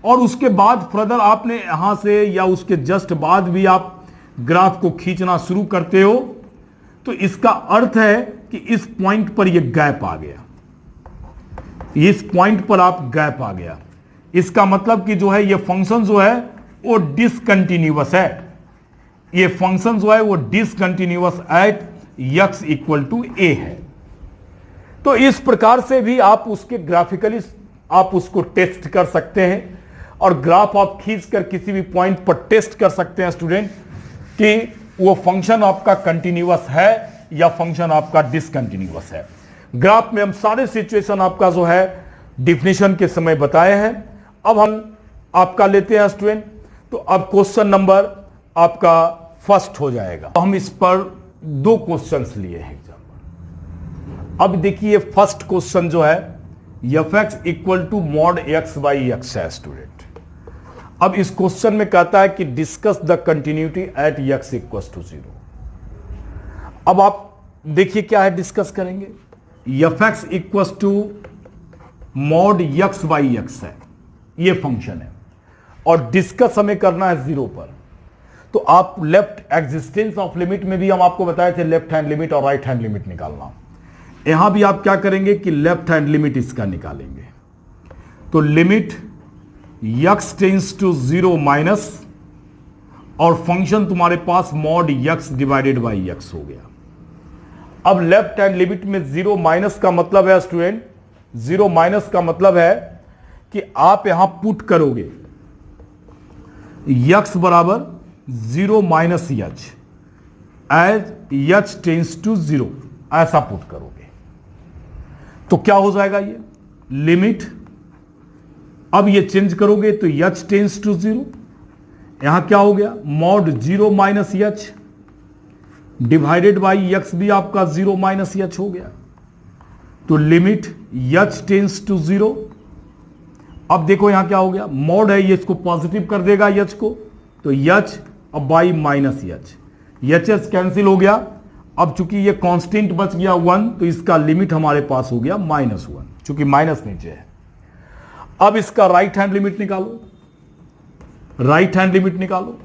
और उसके बाद फर्दर आपने यहां से या उसके जस्ट बाद भी आप ग्राफ को खींचना शुरू करते हो, तो इसका अर्थ है कि इस पॉइंट पर यह गैप आ गया, इस पॉइंट पर आप गैप आ गया। इसका मतलब कि जो है ये फंक्शन जो है वो डिसकंटिन्यूअस है, ये फंक्शन जो है वो discontinuous at x equal to A है। तो इस प्रकार से भी आप उसके ग्राफिकली आप उसको टेस्ट कर सकते हैं, और ग्राफ आप खींचकर किसी भी पॉइंट पर टेस्ट कर सकते हैं स्टूडेंट कि वो फंक्शन आपका कंटिन्यूअस है या फंक्शन आपका डिसकंटिन्यूअस है। ग्राफ में हम सारे सिचुएशन आपका जो है डिफिनेशन के समय बताए हैं। अब हम आपका लेते हैं स्टूडेंट, तो अब क्वेश्चन नंबर आपका फर्स्ट हो जाएगा। तो हम इस पर दो क्वेश्चंस लिए हैं एग्जाम्पल। अब देखिए फर्स्ट क्वेश्चन जो है f x equal to mod x by x है स्टूडेंट। अब इस क्वेश्चन में कहता है कि discuss the continuity at x equal to 0। अब आप देखिए क्या है, डिस्कस करेंगे। F x equal to mod x by x है, ये फंक्शन है, और डिस्कस हमें करना है 0 पर। तो आप लेफ्ट एग्जिस्टेंस ऑफ लिमिट में भी हम आपको बताए थे लेफ्ट हैंड लिमिट और राइट हैंड लिमिट निकालना। यहां भी आप क्या करेंगे कि लेफ्ट हैंड लिमिट इसका निकालेंगे। तो limit x tends to 0 minus, और फंक्शन तुम्हारे पास mod x divided by x हो गया। अब लेफ्ट हैंड लिमिट में 0 माइनस का मतलब है स्टूडेंट, 0 माइनस का मतलब है कि आप यहां पुट करोगे x बराबर 0 minus h as h tends to 0, ऐसा पुट करोगे तो क्या हो जाएगा ये लिमिट। अब ये चेंज करोगे तो एच टेंस टू 0, यहां क्या हो गया mod 0 minus H divided by x भी आपका 0 माइनस एच हो गया। तो लिमिट एच टेंस टू 0। अब देखो यहां क्या हो गया, मॉड है ये, इसको पॉजिटिव कर देगा एच को, तो एच अब by minus H H cancel हो गया। अब चूंकि ये कांस्टेंट बच गया 1, तो इसका लिमिट हमारे पास हो गया -1, चूंकि माइनस नीचे है। अब इसका राइट हैंड लिमिट निकालो, राइट हैंड लिमिट निकालो।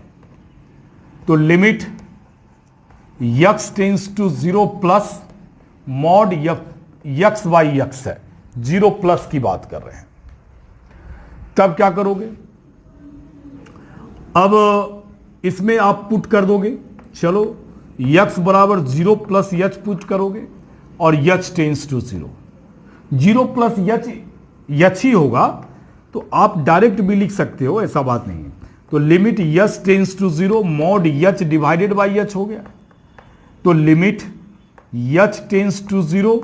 तो limit x tends to 0 plus mod x by x है, 0 प्लस की बात कर रहे हैं। तब क्या करोगे, अब इसमें आप पुट कर दोगे, चलो x बराबर 0 प्लस h पुट करोगे और h tends to 0, 0 plus h ही होगा, तो आप डायरेक्ट भी लिख सकते हो, ऐसा बात नहीं है। तो limit h tends to 0 mod h divided by h हो गया। तो limit h tends to 0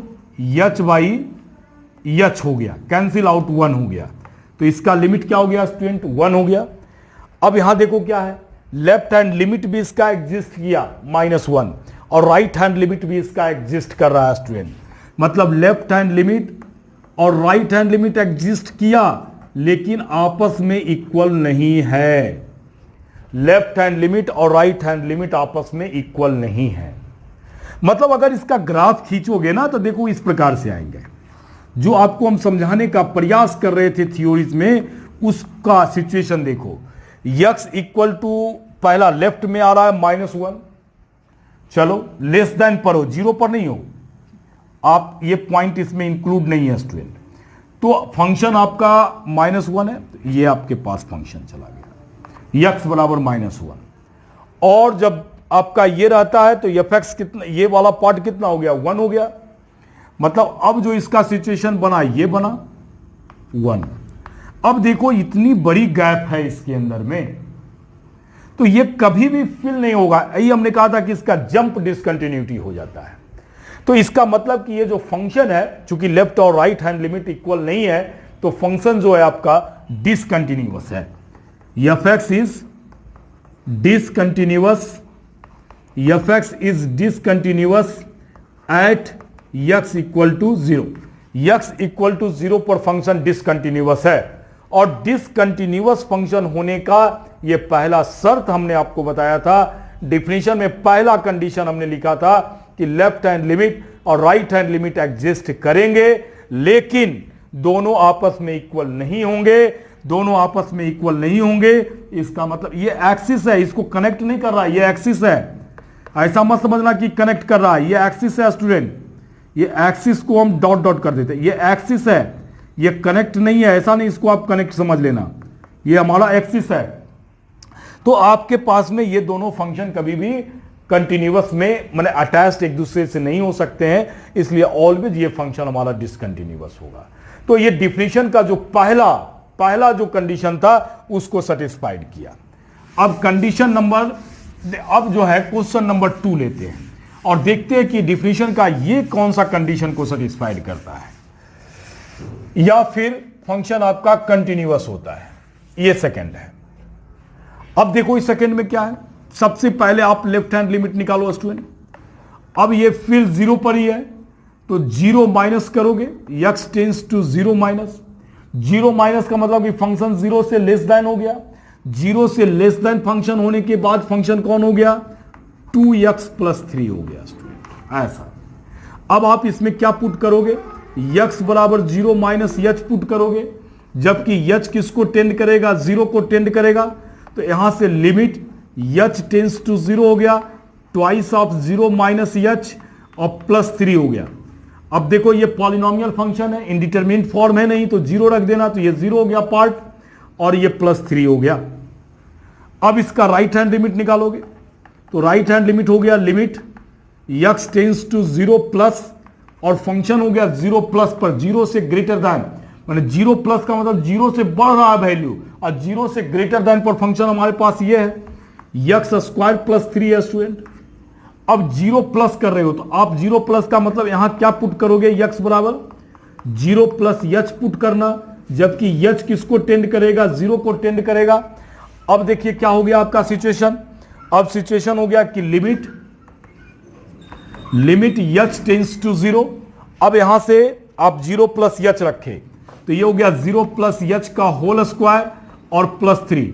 h by h हो गया, कैंसिल आउट 1 हो गया। तो इसका लिमिट क्या हो गया स्टूडेंट, 1 हो गया। अब यहां देखो क्या है, लेफ्ट हैंड लिमिट भी इसका एग्जिस्ट किया -1 और राइट हैंड लिमिट भी इसका एग्जिस्ट कर रहा है स्टूडेंट। मतलब लेफ्ट हैंड लिमिट और राइट हैंड लिमिट एग्जिस्ट किया लेकिन आपस में इक्वल नहीं है। लेफ्ट हैंड लिमिट और राइट हैंड लिमिट आपस में इक्वल नहीं है। मतलब अगर इसका ग्राफ खींचोगे ना तो देखो इस प्रकार से आएंगे। जो आपको हम समझाने का प्रयास कर रहे थे थ्योरीज में, उसका सिचुएशन देखो। x इक्वल टू पहला लेफ्ट में आ रहा है -1, चलो लेस देन पर हो, 0 पर नहीं हो आप, ये पॉइंट इसमें इंक्लूड नहीं है स्टूडेंट। तो फंक्शन आपका -1 है, ये आपके पास फंक्शन चला गया x बराबर -1। और जब आपका ये रहता है तो fx कितना, ये वाला पार्ट कितना हो गया, 1 हो गया। मतलब अब जो इसका सिचुएशन बना, ये बना 1। अब देखो इतनी बड़ी गैप है इसके अंदर में, तो ये कभी भी फिल नहीं होगा। यही हमने कहा था कि इसका जंप डिसकंटिन्यूटी हो जाता है। तो इसका मतलब कि ये जो फंक्शन है, चूंकि लेफ्ट और राइट हैंड लिमिट इक्वल नहीं है, तो फंक्शन जो है आपका डिसकंटिन्यूअस है। fx is discontinuous, fx is discontinuous at x equal to 0। x equal to 0 पर फंक्शन डिसकंटिन्यूअस है। और डिसकंटिन्यूअस फंक्शन होने का यह पहला शर्त हमने आपको बताया था। डिफिनेशन में पहला कंडीशन हमने लिखा था कि लेफ्ट हैंड लिमिट और राइट हैंड लिमिट एग्जिस्ट करेंगे लेकिन दोनों आपस में इक्वल नहीं होंगे। दोनों आपस में इक्वल नहीं होंगे, इसका मतलब ये एक्सिस है, इसको कनेक्ट नहीं कर रहा, ये एक्सिस है। ऐसा मत समझना कि कनेक्ट कर रहा है, ये एक्सिस है स्टूडेंट। ये एक्सिस को हम डॉट डॉट कर देते हैं, ये एक्सिस है, ये कनेक्ट नहीं है, ऐसा नहीं इसको आप कनेक्ट समझ लेना, ये हमारा एक्सिस है। तो आपके पास में ये दोनों फंक्शन कभी भी कंटिन्यूअस में माने अटैच्ड एक दूसरे से नहीं हो सकते हैं, इसलिए ऑलवेज ये फंक्शन हमारा डिसकंटिन्यूअस होगा। तो ये डिफिनेशन का जो पहला जो कंडीशन था उसको सेटिस्फाइड किया। अब कंडीशन नंबर, अब जो है क्वेश्चन नंबर 2 लेते हैं और देखते हैं कि डिफिनेशन का ये कौन सा कंडीशन को सेटिस्फाइड करता है या फिर फंक्शन आपका कंटिन्यूअस होता है। ये सेकंड है। अब देखो इस सेकंड में क्या है, सबसे पहले आप लेफ्ट हैंड लिमिट निकालो स्टूडेंट। अब ये फिर 0 पर ही है तो 0 माइनस करोगे, x tends to 0 minus. 0 minus का मतलब कि फंक्शन 0 से लेस देन हो गया। 0 से लेस देन फंक्शन होने के बाद फंक्शन कौन हो गया, 2x प्लस 3 हो गया स्टूडेंट, ऐसा। अब आप इसमें क्या पुट करोगे, x बराबर 0 माइनस h पुट करोगे, जबकि h किसको टेंड करेगा, 0 को टेंड करेगा। तो यहां से लिमिट h टेंस टू 0 हो गया, ट्वाइस ऑफ 0 माइनस h और प्लस 3 हो गया। अब देखो ये पॉलिनोमियल फंक्शन है, इंडिटरमिनेट फॉर्म है नहीं, तो 0 रख देना, तो ये 0 हो गया पार्ट और ये प्लस 3 हो गया। अब इसका राइट हैंड लिमिट निकालोगे तो राइट हैंड लिमिट हो गया limit x tends to 0 plus और फंक्शन हो गया 0 प्लस पर 0 से ग्रेटर दैन, माने 0 प्लस का मतलब 0 से बढ़ रहा है वैल्यू और 0 से ग्रेटर दैन पर फंक्शन हमारे पास ये है x स्क्वायर प्लस 3 है स्टूडेंट। अब 0 प्लस कर रहे हो तो आप 0 प्लस का मतलब यहां क्या पुट करोगे, x बराबर 0 प्लस h पुट करना, जबकि h किसको टेंड करेगा, 0 को टेंड करेगा। अब देखिए क्या हो गया आपका सिचुएशन, अब सिचुएशन हो गया कि लिमिट h टेंस टू 0। अब यहां से आप 0 प्लस h रखे तो ये हो गया 0 प्लस h का होल स्क्वायर और प्लस 3।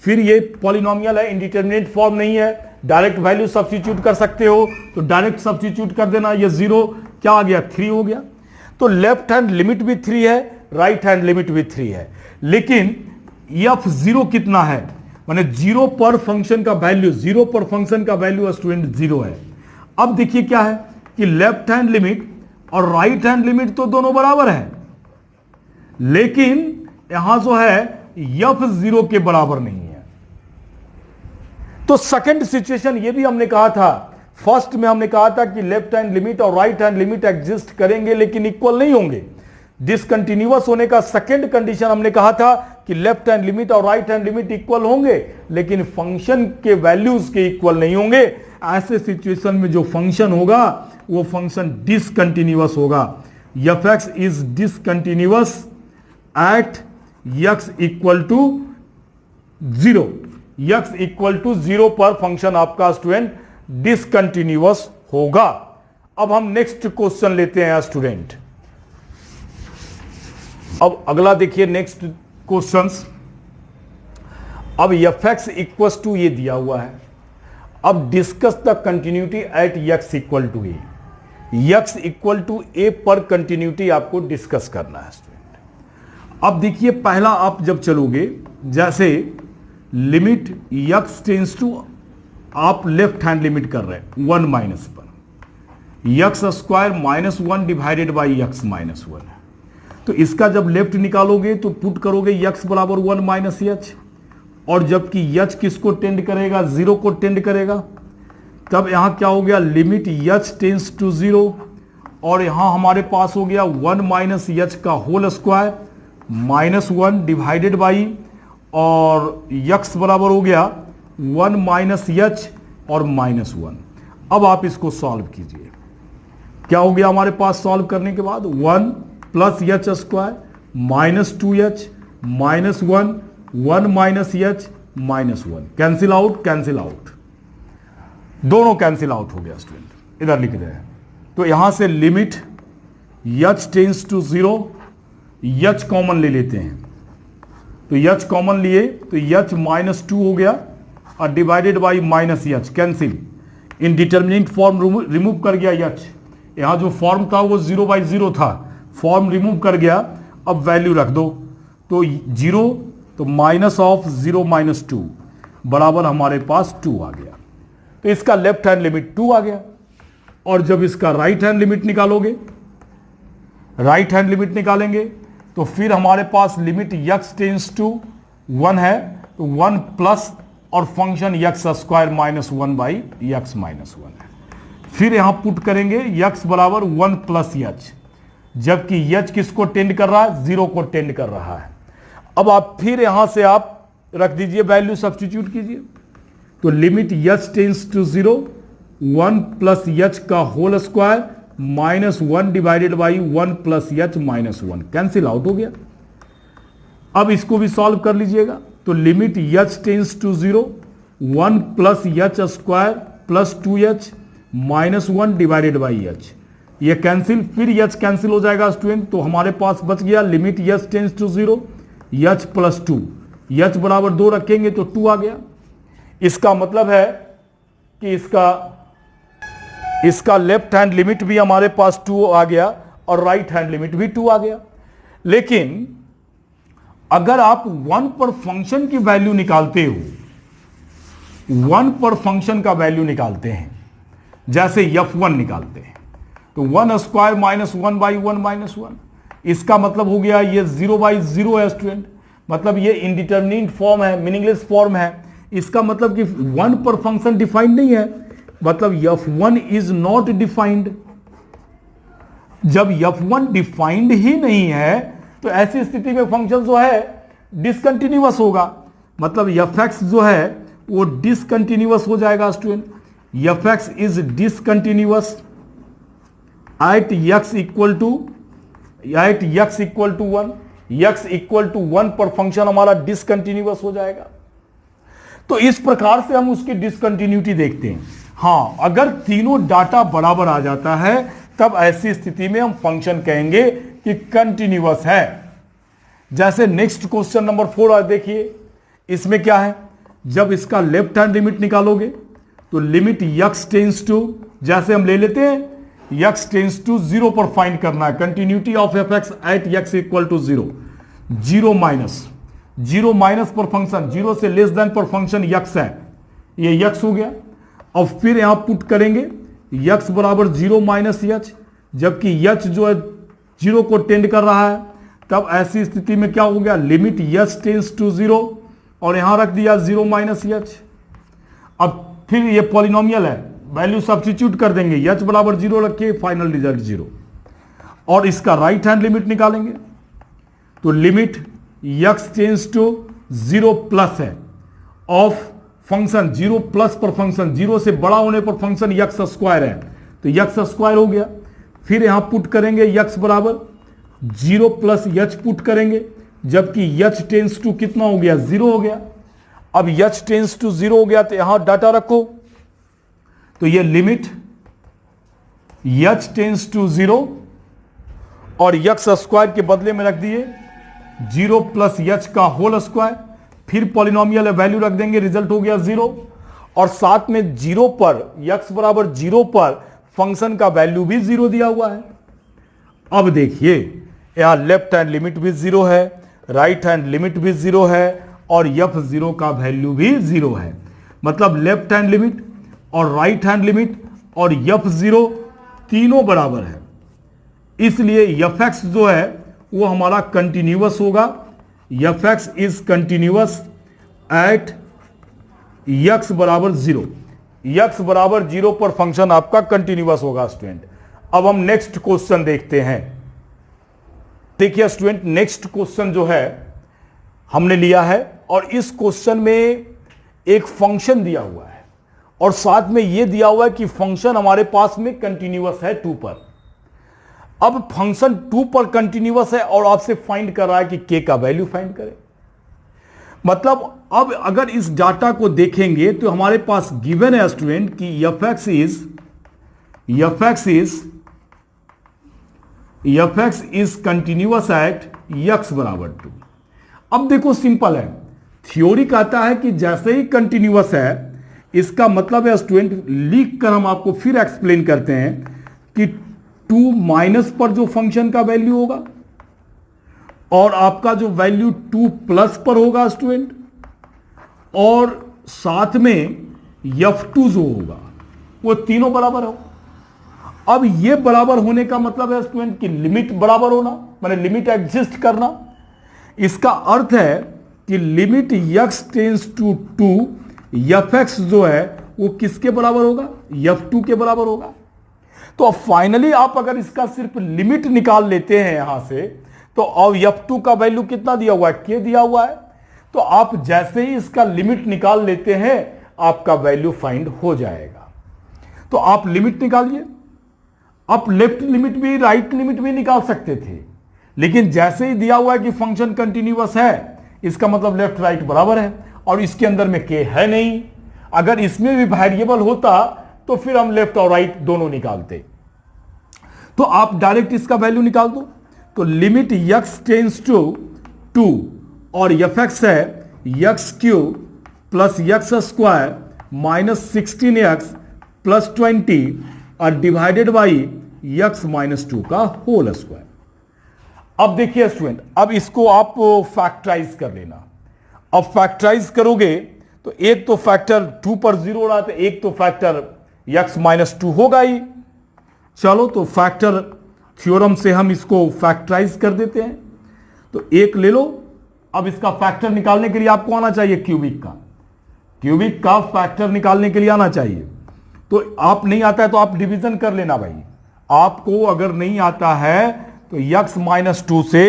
फिर ये पॉलिनोमियल है, इंडिटरमिनेट फॉर्म नहीं है, डायरेक्ट वैल्यू सब्स्टिट्यूट कर सकते हो तो डायरेक्ट सब्स्टिट्यूट कर देना, ये 0 क्या आ गया, 3 हो गया। तो लेफ्ट हैंड लिमिट भी 3 है, राइट हैंड लिमिट भी 3 है, लेकिन f0 कितना है, माने 0 पर फंक्शन का वैल्यू, 0 पर फंक्शन का वैल्यू स्टूडेंट 0 है। अब देखिए क्या है कि लेफ्ट हैंड लिमिट और राइट हैंड लिमिट तो दोनों बराबर है, लेकिन यहां जो है f0 के बराबर नहीं है। तो सेकंड सिचुएशन ये भी हमने कहा था, फर्स्ट में हमने कहा था कि लेफ्ट हैंड लिमिट और राइट हैंड लिमिट एग्जिस्ट करेंगे लेकिन इक्वल नहीं होंगे। डिसकंटिन्यूअस होने का सेकंड कंडीशन हमने कहा था कि लेफ्ट हैंड लिमिट और राइट हैंड लिमिट इक्वल होंगे लेकिन फंक्शन के वैल्यूज के इक्वल नहीं होंगे। ऐसे सिचुएशन में जो फंक्शन होगा वो फंक्शन डिसकंटिन्यूअस होगा। f(x) is discontinuous at x equal to 0, x equal to 0 पर फंक्शन आपका स्टूडेंट डिसकंटिन्यूअस होगा। अब हम नेक्स्ट क्वेश्चन लेते हैं स्टूडेंट। अब अगला देखिए नेक्स्ट क्वेश्चंस। अब f(x) इक्वल टू ये दिया हुआ है। अब discuss the continuity at x equal to a, x equal to a पर कंटिन्यूटी आपको डिस्कस करना है स्टूडेंट। अब देखिए पहला आप जब चलोगे, जैसे लिमिट x टेंस टू, आप लेफ्ट हैंड लिमिट कर रहे हैं 1 माइनस पर, x square minus 1 divided by x minus 1। तो इसका जब लेफ्ट निकालोगे तो पुट करोगे x बराबर 1 माइनस h, और जबकि h किसको टेंड करेगा, 0 को टेंड करेगा। तब यहां क्या हो गया, लिमिट h टेंस टू 0, और यहां हमारे पास हो गया 1 माइनस h का whole square minus 1 divided by, और x बराबर हो गया 1 माइनस h और माइनस 1। अब आप इसको सॉल्व कीजिए, क्या हो गया हमारे पास सॉल्व करने के बाद 1 plus h square minus 2h minus 1, 1 minus h minus 1, cancel out, cancel out, दोनों कैंसिल आउट हो गया स्टूडेंट। इधर लिख रहे हैं तो यहां से limit h tends to 0, h common ले लेते हैं, तो h कॉमन लिए तो h माइनस 2 हो गया और divided by minus h, cancel, indeterminate form remove कर गया h, यहां जो फॉर्म था वो 0/0 था, फॉर्म रिमूव कर गया। अब वैल्यू रख दो तो 0, तो माइनस ऑफ 0 माइनस 2 बराबर हमारे पास 2 आ गया। तो इसका लेफ्ट हैंड लिमिट 2 आ गया। और जब इसका राइट हैंड लिमिट निकालोगे, राइट हैंड लिमिट निकालेंगे तो फिर हमारे पास लिमिट x टेंस टू 1 है, तो 1 प्लस और function x square minus 1 by x minus 1 है। फिर यहां पुट करेंगे x बराबर 1 प्लस h, जबकि h किसको टेंड कर रहा है, 0 को टेंड कर रहा है। अब आप फिर यहां से आप रख दीजिए, वैल्यू सब्स्टिट्यूट कीजिए, तो limit h tends to 0, 1 plus h का whole square minus 1 divided by 1 plus h minus 1, cancel out हो गया। अब इसको भी सॉल्व कर लीजिएगा, तो limit h tends to 0, 1 plus h square plus 2h minus 1 divided by h, ये कैंसिल, फिर h कैंसिल हो जाएगा स्टूडेंट। तो हमारे पास बच गया limit h tends to 0, h plus 2, h बराबर 2 रखेंगे तो 2 आ गया। इसका मतलब है कि इसका लेफ्ट हैंड लिमिट भी हमारे पास 2 आ गया और राइट हैंड लिमिट भी 2 आ गया। लेकिन अगर आप 1 पर फंक्शन की वैल्यू निकालते हो, 1 पर फंक्शन का वैल्यू निकालते हैं, जैसे f1 निकालते हैं, तो 1 स्क्वायर माइनस 1 बाई 1 माइनस 1, इसका मतलब हो गया ये 0/0 है स्टूडेंट, मतलब ये इनडिटरमिनेट फॉर्म है, मीनिंगलेस फॉर्म है। इसका मतलब कि 1 पर फंक्शन डिफाइंड नहीं है, मतलब f1 इज नॉट डिफाइंड। जब f1 डिफाइंड ही नहीं है तो ऐसी स्थिति में फंक्शन जो है डिसकंटिन्यूअस होगा, मतलब f(x) जो है वो डिसकंटिन्यूअस हो जाएगा student. f(x) is discontinuous at x equal to 1, x equal to 1 पर फंक्शन हमारा डिसकंटिन्यूअस हो जाएगा। तो इस प्रकार से हम उसकी डिसकंटिन्यूटी देखते हैं। हां, अगर तीनों डाटा बराबर आ जाता है तब ऐसी स्थिति में हम फंक्शन कहेंगे कि कंटिन्यूअस है। जैसे नेक्स्ट क्वेश्चन नंबर 4 देखिए, इसमें क्या है, जब इसका लेफ्ट हैंड लिमिट निकालोगे तो लिमिट x टेंस टू, जैसे हम ले लेते हैं x टेंस टू 0 पर फाइंड करना है। Continuity of F x at x equal to 0, 0 minus पर फंक्शन 0 से लेस देन पर फंक्शन x है, ये x हो गया। और फिर यहां पुट करेंगे x बराबर 0 माइनस एच, जबकि h जो है 0 को टेंड कर रहा है, तब ऐसी स्थिति में क्या हो गया, लिमिट h टेंस टू 0 और यहां रख दिया 0 माइनस एच। अब फिर ये पॉलिनोमियल है, वैल्यू सब्स्टिट्यूट कर देंगे, h बराबर 0 रखिए, फाइनल रिजल्ट 0। और इसका राइट हैंड लिमिट निकालेंगे तो limit x tends to 0 plus है ऑफ फंक्शन 0 प्लस पर फंक्शन 0 से बड़ा होने पर फंक्शन x स्क्वायर है, तो x स्क्वायर हो गया। फिर यहां पुट करेंगे x बराबर 0 प्लस h पुट करेंगे, जबकि h टेंस टू कितना हो गया, 0 हो गया। अब h टेंस टू 0 हो गया तो यहां डाटा रखो, तो ये लिमिट h टेंस टू 0 और x स्क्वायर के बदले में रख दिए 0 प्लस h का होल स्क्वायर, फिर पॉलिनोमियल वैल्यू रख देंगे, रिजल्ट हो गया 0। और साथ में 0 पर x बराबर 0 पर फंक्शन का वैल्यू भी 0 दिया हुआ है। अब देखिए यहां लेफ्ट हैंड लिमिट भी 0 है, राइट हैंड लिमिट भी 0 है और f0 का वैल्यू भी 0 है। मतलब लेफ्ट हैंड लिमिट और राइट हैंड लिमिट और f0 तीनों बराबर है, इसलिए fx जो है वो हमारा कंटिन्यूअस होगा। fx is continuous at x बराबर 0, x बराबर 0 पर फंक्शन आपका कंटिन्यूअस होगा स्टूडेंट। अब हम नेक्स्ट क्वेश्चन देखते हैं। देखिए स्टूडेंट, नेक्स्ट क्वेश्चन जो है हमने लिया है और इस क्वेश्चन में एक फंक्शन दिया हुआ है और साथ में यह दिया हुआ है कि फंक्शन हमारे पास में कंटिन्यूअस है 2 पर। अब फंक्शन 2 पर कंटिन्यूअस है और आपसे फाइंड कर रहा है कि k का वैल्यू फाइंड करें। मतलब अब अगर इस डाटा को देखेंगे तो हमारे पास गिवन है स्टूडेंट कि fx is continuous at x बराबर 2। अब देखो सिंपल है, थ्योरी कहता है कि जैसे ही कंटिन्यूअस है, इसका मतलब है स्टूडेंट, लिख कर हम आपको फिर एक्सप्लेन करते हैं कि 2 माइनस पर जो फंक्शन का वैल्यू होगा और आपका जो वैल्यू 2 प्लस पर होगा स्टूडेंट, और साथ में f2 जो होगा वो तीनों बराबर हो। अब ये बराबर होने का मतलब है स्टूडेंट कि लिमिट बराबर होना, माने लिमिट एग्जिस्ट करना। इसका अर्थ है कि limit x tends to 2 fx जो है वो किसके बराबर होगा, f2 के बराबर होगा। तो अब फाइनली आप अगर इसका सिर्फ लिमिट निकाल लेते हैं यहां से, तो अब f2 का वैल्यू कितना दिया हुआ है, k दिया हुआ है। तो आप जैसे ही इसका लिमिट निकाल लेते हैं आपका वैल्यू फाइंड हो जाएगा। तो आप लिमिट निकालिए, आप लेफ्ट लिमिट भी राइट लिमिट भी निकाल सकते थे, लेकिन जैसे ही दिया हुआ है कि फंक्शन कंटिन्यूअस है, इसका मतलब लेफ्ट राइट बराबर है और इसके अंदर में k है नहीं। अगर इसमें भी वेरिएबल होता तो फिर हम लेफ्ट और राइट दोनों निकालते। तो आप डायरेक्ट इसका वैल्यू निकाल दो। तो लिमिट x टेंस टू 2 और fx है x cube plus x square minus 16x plus 20 और डिवाइडेड बाई x माइनस 2 का होल स्क्वायर। अब देखिए स्टूडेंट, अब इसको आप फैक्टराइज कर लेना। अब फैक्टराइज करोगे तो एक तो फैक्टर 2 पर 0 हो रहा था, एक तो फैक्टर x माइनस 2 होगा ही। चलो तो फैक्टर थ्योरम से हम इसको फैक्टराइज कर देते हैं। तो एक ले लो। अब इसका फैक्टर निकालने के लिए आपको आना चाहिए क्यूबिक का फैक्टर निकालने के लिए आना चाहिए। तो आप नहीं आता है तो आप डिवीजन कर लेना भाई। आपको अगर नहीं आता है तो x माइनस 2 से,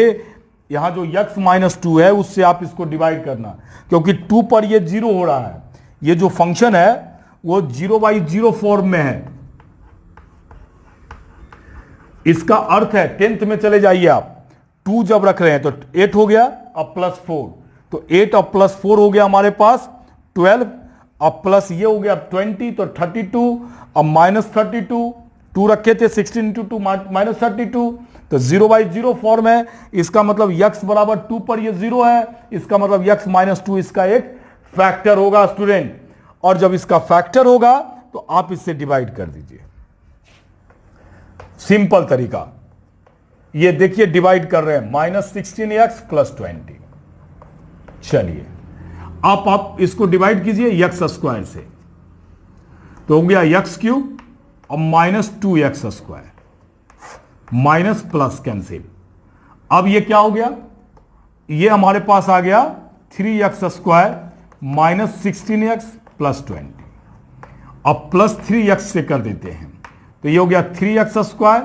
यहां जो x माइनस 2 है उससे आप इसको डिवाइड करना, क्योंकि 2 पर ये 0 हो रहा है। ये जो फंक्शन है वो 0/0 फॉर्म में है। इसका अर्थ है 10th में चले जाइए आप, 2 जब रख रहे हैं तो 8 हो गया, अब प्लस 4, तो 8 और प्लस 4 हो गया हमारे पास 12, अब प्लस ये हो गया 20 तो 32, अब माइनस 32, 2 रखे थे 16 इंटू 2 माइनस 32, तो 0/0 फॉर्म है। इसका मतलब x बराबर 2 पर ये 0 है, इसका मतलब x माइनस 2 इसका एक फैक्टर होगा स्टूडेंट। और जब इसका फैक्टर होगा तो आप इससे डिवाइड कर दीजिए। सिंपल तरीका, ये देखिए डिवाइड कर रहे हैं -16x प्लस 20। चलिए आप इसको डिवाइड कीजिए x स्क्वायर से, तो हो गया x क्यूब और -2x square, minus plus cancel. अब ये क्या हो गया, ये हमारे पास आ गया 3x स्क्वायर -16x प्लस 20। अब प्लस 3x से कर देते हैं, तो ये हो गया 3x स्क्वायर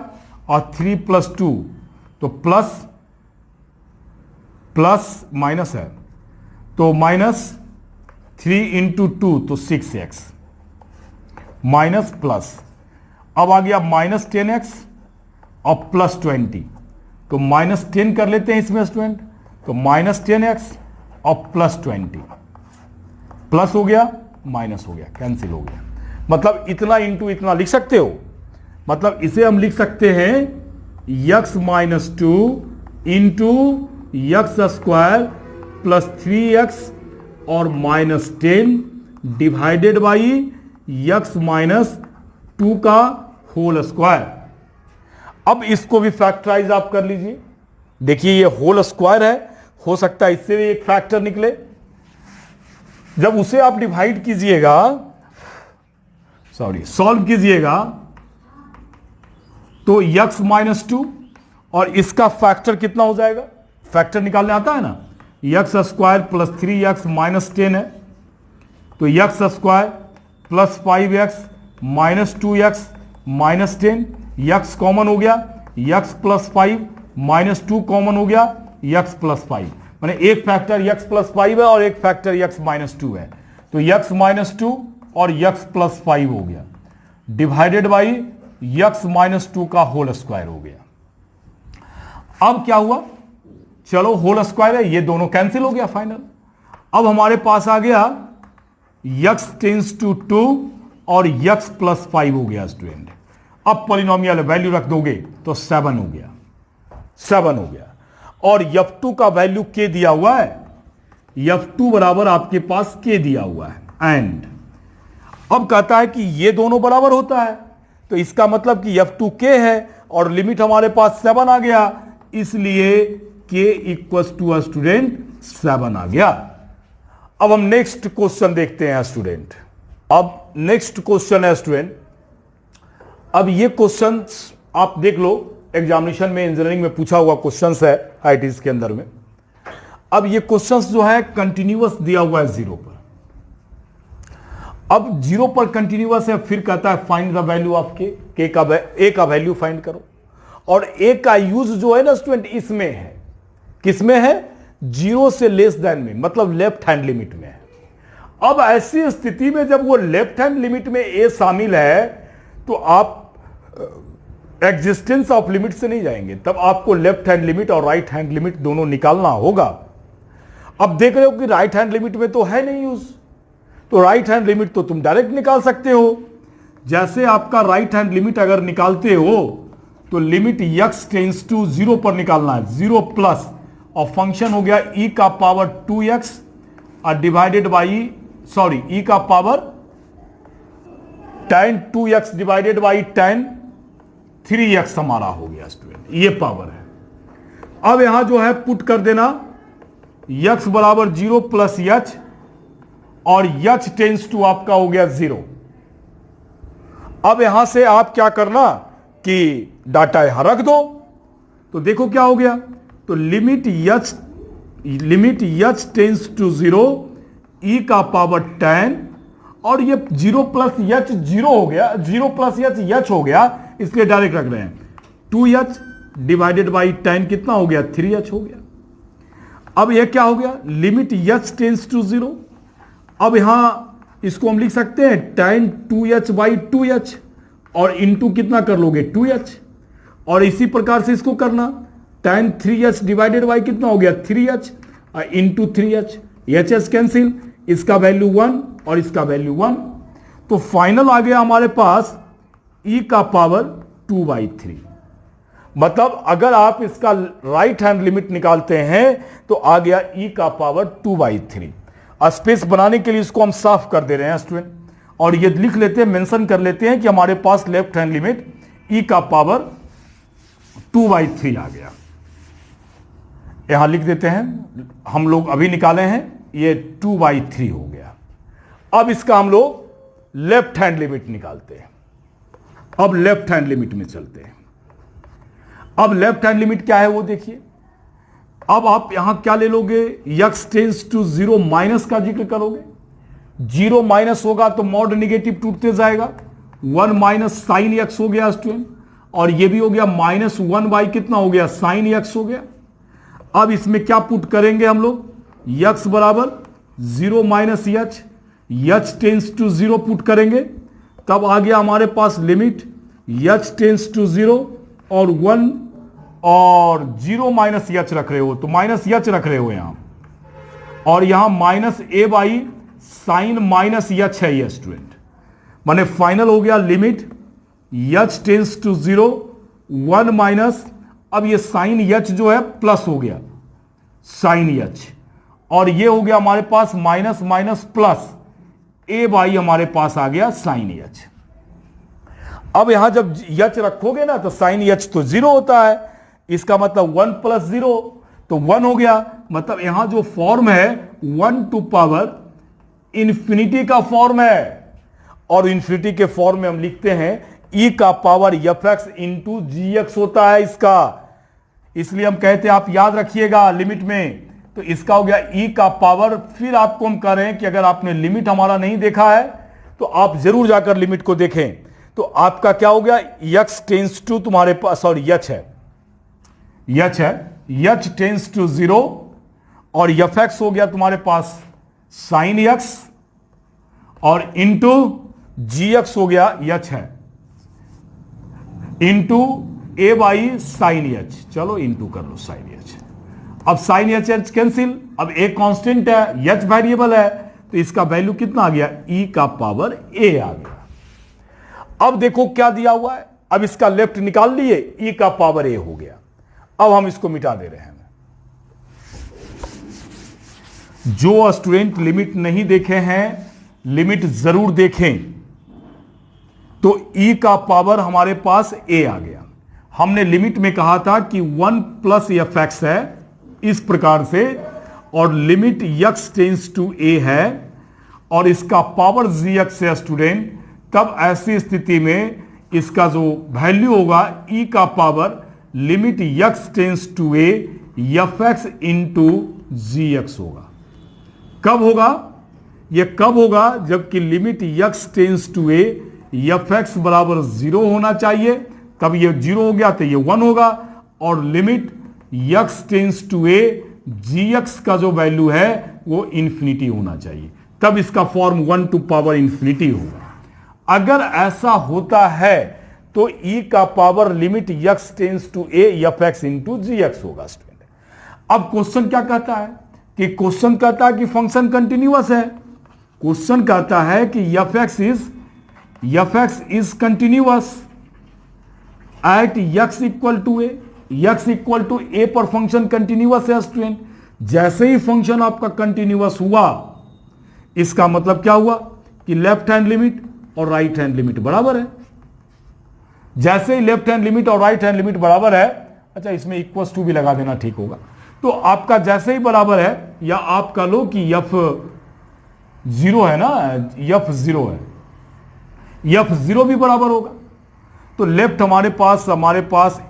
और 3 प्लस 2, तो प्लस माइनस है, तो -3 इंटू 2 तो 6x माइनस प्लस। अब आ गया -10x और प्लस 20, तो -10 कर लेते हैं इसमें स्टूडेंट, तो -10x और प्लस 20, प्लस हो गया माइनस हो गया, कैंसिल हो गया। मतलब इतना इंटू इतना लिख सकते हो, मतलब इसे हम लिख सकते हैं x minus 2 into x square plus 3x और -10 डिवाइडेड बाई x माइनस 2 का होल स्क्वायर। अब इसको भी फैक्टराइज आप कर लीजिए, देखिए ये होल स्क्वायर है, हो सकता है इससे भी एक फैक्टर निकले। जब उसे आप डिवाइड कीजिएगा, सॉल्व कीजिएगा, तो x माइनस 2 और इसका फैक्टर कितना हो जाएगा, फैक्टर निकालने आता है ना, x square plus 3x minus 10 है, तो x square plus 5x minus 2x minus 10, x common हो गया, x प्लस 5 माइनस 2 कॉमन हो गया, x प्लस 5, माने एक फैक्टर x प्लस 5 है और एक फैक्टर x माइनस 2 है, तो x माइनस 2 और x प्लस 5 हो गया, डिवाइडेड बाई x माइनस 2 का होल स्क्वायर हो गया। अब क्या हुआ, चलो होल स्क्वायर है, ये दोनों कैंसिल हो गया फाइनल। अब हमारे पास आ गया x टेंस टू 2 और x प्लस 5 हो गया स्टूडेंट। अब पॉलिनोमियल वैल्यू रख दोगे तो 7 हो गया, 7 हो गया, और f2 का वैल्यू k दिया हुआ है, f2 बराबर आपके पास k दिया हुआ है। एंड अब कहता है कि ये दोनों बराबर होता है, तो इसका मतलब कि f2 k है और लिमिट हमारे पास 7 आ गया, इसलिए k इक्वल्स टू स्टूडेंट 7 आ गया। अब हम नेक्स्ट क्वेश्चन देखते हैं स्टूडेंट। अब नेक्स्ट क्वेश्चन है स्टूडेंट, अब ये क्वेश्चन आप देख लो, एग्जामिनेशन में इंजीनियरिंग में पूछा हुआ क्वेश्चंस है आईटीज के अंदर में। अब ये क्वेश्चंस जो है कंटिन्यूअस दिया हुआ है 0 पर। अब 0 पर कंटिन्यूअस है, फिर कहता है फाइंड द वैल्यू ऑफ के का ए का वैल्यू फाइंड करो, और ए का यूज जो है ना स्टूडेंट इसमें है, किसमें है, 0 से लेस देन में, मतलब लेफ्ट हैंड लिमिट में है। अब ऐसी स्थिति में जब वो लेफ्ट हैंड लिमिट में ए शामिल है, तो आप एग्जिस्टेंस ऑफ लिमिट से नहीं जाएंगे, तब आपको लेफ्ट हैंड लिमिट और राइट हैंड लिमिट दोनों निकालना होगा। अब देख रहे हो कि राइट हैंड लिमिट में तो है नहीं यूज, तो राइट हैंड लिमिट तो तुम डायरेक्ट निकाल सकते हो। जैसे आपका राइट हैंड लिमिट अगर निकालते हो तो लिमिट x टेंस टू 0 पर निकालना है, 0 प्लस, और फंक्शन हो गया e का पावर 2x और डिवाइडेड बाई e का power tan 2x divided by tan 3x हमारा हो गया स्टूडेंट, ये पावर है। अब यहां जो है पुट कर देना x बराबर 0 प्लस h, और h टेंस टू आपका हो गया 0। अब यहां से आप क्या करना कि डाटा यहां रख दो, तो देखो क्या हो गया, तो limit h tends to 0 e का पावर 10, और ये 0 प्लस h 0 हो गया, 0 प्लस h हो गया, इसलिए डायरेक्ट रख रहे हैं, 2h डिवाइडेड बाई 10 कितना हो गया, 3h हो गया। अब ये क्या हो गया, लिमिट h टेंस टू 0, अब यहां इसको हम लिख सकते हैं tan 2h बाई 2h, और इंटू कितना कर लोगे 2h, और इसी प्रकार से इसको करना tan 3h डिवाइडेड बाई कितना हो गया 3h into 3h, H cancel, इसका वैल्यू 1 और इसका वैल्यू 1, तो फाइनल आ गया हमारे पास e का पावर 2/3। मतलब अगर आप इसका राइट हैंड लिमिट निकालते हैं तो आ गया e का पावर 2/3। स्पेस बनाने के लिए इसको हम साफ कर दे रहे हैं स्टूडेंट, और ये लिख लेते हैं, मेंशन कर लेते हैं कि हमारे पास लेफ्ट हैंड लिमिट e का पावर 2/3 आ गया। यहां लिख देते हैं, हम लोग अभी निकाले हैं, ये 2/3 हो गया। अब इसका हम लोग लेफ्ट हैंड लिमिट निकालते हैं। अब लेफ्ट हैंड लिमिट में चलते हैं। अब लेफ्ट हैंड लिमिट क्या है वो देखिए। अब आप यहां क्या ले लोगे, x टेंस टू 0 माइनस का जिक्र करोगे। 0 माइनस होगा तो मॉड निगेटिव टूटते जाएगा। 1 माइनस साइन x हो गया स्टूडेंट, और ये भी हो गया -1 बाई कितना हो गया, साइन x हो गया। अब इसमें क्या पुट करेंगे हम लोग, x बराबर 0 minus h tends to 0 put करेंगे, तब आ गया हमारे पास लिमिट h टेंस टू 0 और 1 और 0 माइनस h रख रहे हो तो माइनस h रख रहे हो यहां, और यहां -a बाई साइन -h है ये स्टूडेंट। माने फाइनल हो गया limit h tends to 0 1 minus, अब ये साइन h जो है प्लस हो गया साइन h, और ये हो गया हमारे पास minus minus plus a by हमारे पास आ गया साइन h। अब यहां जब h रखोगे ना तो साइन h तो 0 होता है, इसका मतलब 1 प्लस 0 तो 1 हो गया। मतलब यहां जो फॉर्म है 1 टू पावर इंफिनिटी का फॉर्म है, और इंफिनिटी के फॉर्म में हम लिखते हैं e का पावर fx इंटू gx होता है इसका, इसलिए हम कहते हैं, आप याद रखिएगा लिमिट में, तो इसका हो गया e का पावर। फिर आपको हम कह रहे हैं कि अगर आपने लिमिट हमारा नहीं देखा है तो आप जरूर जाकर लिमिट को देखें। तो आपका क्या हो गया, x टेंस टू तुम्हारे पास, सॉरी h है, h टेंस टू 0 और fx हो गया तुम्हारे पास साइन x, और इंटू gx हो गया h है, into a by sine h, चलो इंटू कर लो साइन h। अब साइन h कैंसिल, अब a कांस्टेंट है, h वेरिएबल है, तो इसका वैल्यू कितना आ गया, e का पावर a आ गया। अब देखो क्या दिया हुआ है, अब इसका लेफ्ट निकाल लिए, e का पावर a हो गया। अब हम इसको मिटा दे रहे हैं। जो स्टूडेंट लिमिट नहीं देखे हैं, लिमिट जरूर देखें। तो e का पावर हमारे पास a आ गया। हमने लिमिट में कहा था कि 1 प्लस fx है इस प्रकार से, और limit x tends to a है, और इसका पावर gx है स्टूडेंट। तब ऐसी स्थिति में इसका जो वैल्यू होगा e का power limit x tends to a fx into gx होगा। कब होगा, यह कब होगा, जबकि limit x tends to a fx बराबर 0 होना चाहिए, तब ये 0 हो गया तो ये 1 होगा, और limit x tends to a gx का जो वैल्यू है वो इंफिनिटी होना चाहिए, तब इसका फॉर्म 1 टू पावर इंफिनिटी होगा। अगर ऐसा होता है तो e का power limit x tends to a fx into gx होगा स्टूडेंट। अब क्वेश्चन क्या कहता है, कि क्वेश्चन कहता है कि फंक्शन कंटिन्यूअस है। क्वेश्चन कहता है कि fx is continuous at x equal to a, x equal to a पर फंक्शन कंटिन्यूअस है स्टूडेंट। जैसे ही फंक्शन आपका कंटिन्यूअस हुआ, इसका मतलब क्या हुआ कि लेफ्ट हैंड लिमिट और राइट हैंड लिमिट बराबर है। जैसे ही लेफ्ट हैंड लिमिट और राइट हैंड लिमिट बराबर है, अच्छा इसमें इक्वल्स टू भी लगा देना ठीक होगा, तो आपका जैसे ही बराबर है, या आप कह लो कि f 0 है ना, f 0 है, f 0 भी बराबर होगा। तो लेफ्ट हमारे पास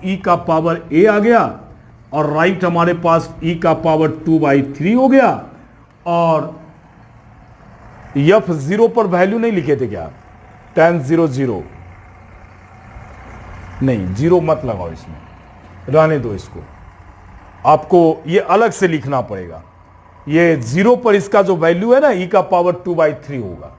e का पावर a आ गया, और राइट हमारे पास e का पावर 2/3 हो गया, और f 0 पर वैल्यू नहीं लिखे थे क्या, tan 0 0, नहीं 0 मत लगाओ इसमें, रहने दो इसको, आपको ये अलग से लिखना पड़ेगा। ये 0 पर इसका जो वैल्यू है ना, e का पावर 2/3 होगा।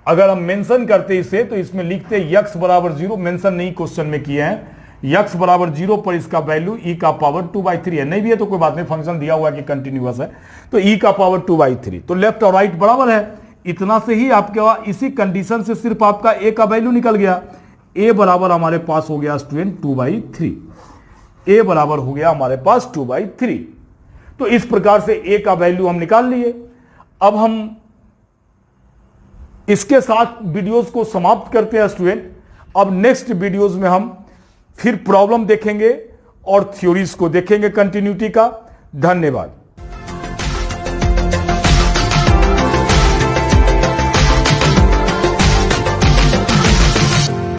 अगर हम मेंशन करते इसे तो इसमें लिखते x बराबर 0, मेंशन नहीं क्वेश्चन में किए हैं, x बराबर 0 पर इसका वैल्यू e का पावर 2/3 है। नहीं भी है तो कोई बात नहीं, फंक्शन दिया हुआ है कि कंटिन्यूअस है, तो e का पावर 2/3, तो लेफ्ट और राइट बराबर है। इतना से ही आपके इसी कंडीशन से सिर्फ आपका a का वैल्यू निकल गया। a बराबर हमारे पास हो गया स्टूडेंट 2/3, a बराबर हो गया हमारे पास 2/3। तो इस प्रकार से a का वैल्यू हम निकाल लिए। अब हम इसके साथ वीडियोस को समाप्त करते हैं स्टूडेंट। अब नेक्स्ट वीडियोस में हम फिर प्रॉब्लम देखेंगे और थ्योरीज को देखेंगे कंटिन्यूटी का। धन्यवाद।